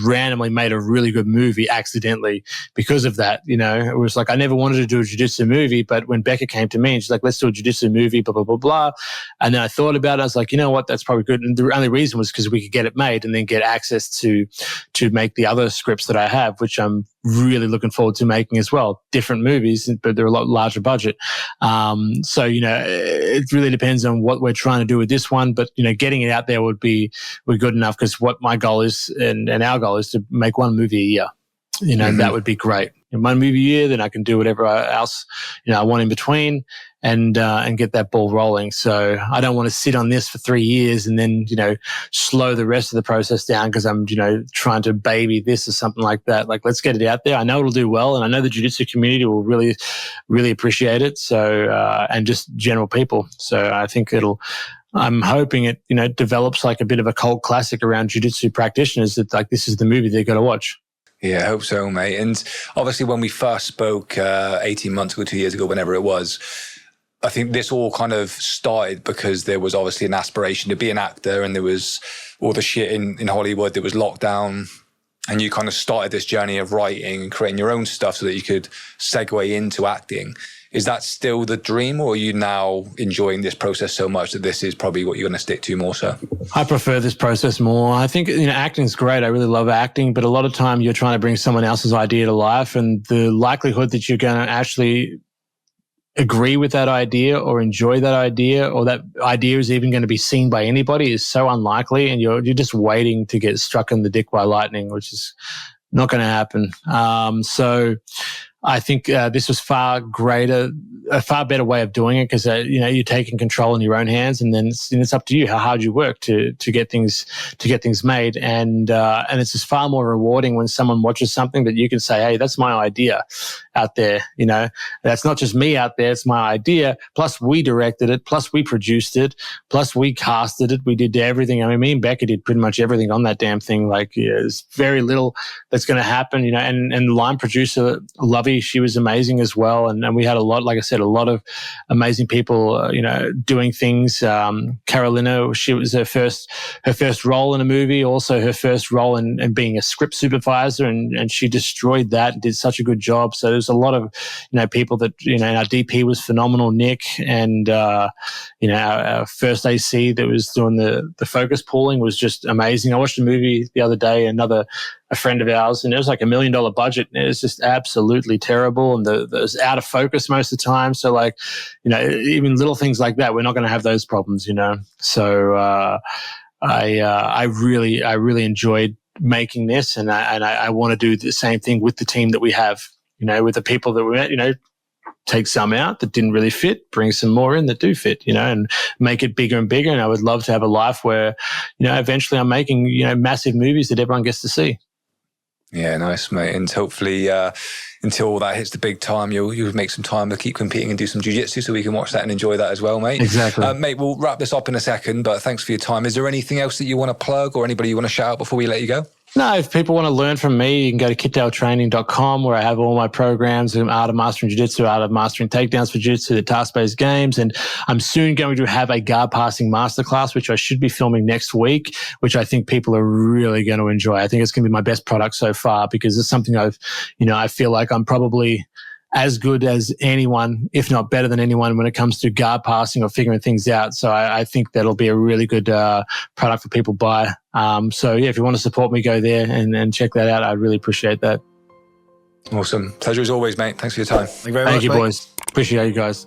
randomly made a really good movie accidentally because of that. It was like, I never wanted to do a jiu-jitsu movie, but when Becca came to me and she's like, let's do a jiu-jitsu movie, blah, blah, blah, blah. And then I thought about it. I was like, you know what, that's probably good. And the only reason was because we could get it made and then get access to make the other scripts that I have, which I'm really looking forward to making as well. Different movies, but they're a lot larger budget. So, it really depends on what we're trying to do with this one. But, getting it out there would be good enough, because what my goal is and our goal is to make one movie a year. That would be great. In one movie a year, then I can do whatever else, I want in between, and get that ball rolling. So I don't want to sit on this for 3 years and then, slow the rest of the process down because I'm, trying to baby this or something like that. Like, let's get it out there. I know it'll do well, and I know the jiu-jitsu community will really, really appreciate it. So, and just general people. So I think I'm hoping it, develops like a bit of a cult classic around jiu-jitsu practitioners, that like this is the movie they've got to watch. Yeah, I hope so, mate. And obviously when we first spoke 18 months ago, 2 years ago, whenever it was, I think this all kind of started because there was obviously an aspiration to be an actor, and there was all the shit in Hollywood. There was lockdown, and you kind of started this journey of writing and creating your own stuff so that you could segue into acting. Is that still the dream, or are you now enjoying this process so much that this is probably what you're going to stick to more so? I prefer this process more. I think, acting's great. I really love acting, but a lot of time you're trying to bring someone else's idea to life, and the likelihood that you're going to actually agree with that idea or enjoy that idea, or that idea is even going to be seen by anybody, is so unlikely, and you're just waiting to get struck in the dick by lightning, which is not going to happen. So I think this was a far better way of doing it, because you're taking control in your own hands, and then it's up to you how hard you work to get things made, and it's just far more rewarding when someone watches something that you can say, hey, that's my idea out there. That's not just me out there; it's my idea. Plus, we directed it. Plus, we produced it. Plus, we casted it. We did everything. I mean, me and Becca did pretty much everything on that damn thing. Like, there's very little that's going to happen. And the line producer, Lovey, Yuri, she was amazing as well. And we had a lot, like I said, a lot of amazing people, doing things. Carolina, she was her first role in a movie, also her first role in being a script supervisor, and she destroyed that and did such a good job. So there's a lot of, people that, our DP was phenomenal, Nick, and, our first AC that was doing the focus pooling was just amazing. I watched a movie the other day, a friend of ours, and it was like $1 million budget. And it was just absolutely terrible, and it was out of focus most of the time. So even little things like that, we're not going to have those problems, So I really enjoyed making this, and I want to do the same thing with the team that we have, with the people that we met, take some out that didn't really fit, bring some more in that do fit, and make it bigger and bigger. And I would love to have a life where, eventually I'm making, massive movies that everyone gets to see. Yeah, nice, mate. And hopefully, until that hits the big time, you'll make some time to keep competing and do some jiu-jitsu so we can watch that and enjoy that as well, mate. Exactly. Mate, we'll wrap this up in a second, but thanks for your time. Is there anything else that you want to plug or anybody you want to shout out before we let you go? No, if people want to learn from me, you can go to kitdaletraining.com, where I have all my programs, Art of Mastering Jiu-Jitsu, Art of Mastering Takedowns for Jiu-Jitsu, the task-based games. And I'm soon going to have a guard passing masterclass, which I should be filming next week, which I think people are really going to enjoy. I think it's going to be my best product so far, because it's something I feel like I'm probably as good as anyone, if not better than anyone, when it comes to guard passing or figuring things out. So I think that'll be a really good product for people to buy. If you want to support me, go there and check that out. I'd really appreciate that. Awesome. Pleasure as always, mate. Thanks for your time. Thank you very much. Thank you, boys. Appreciate you guys.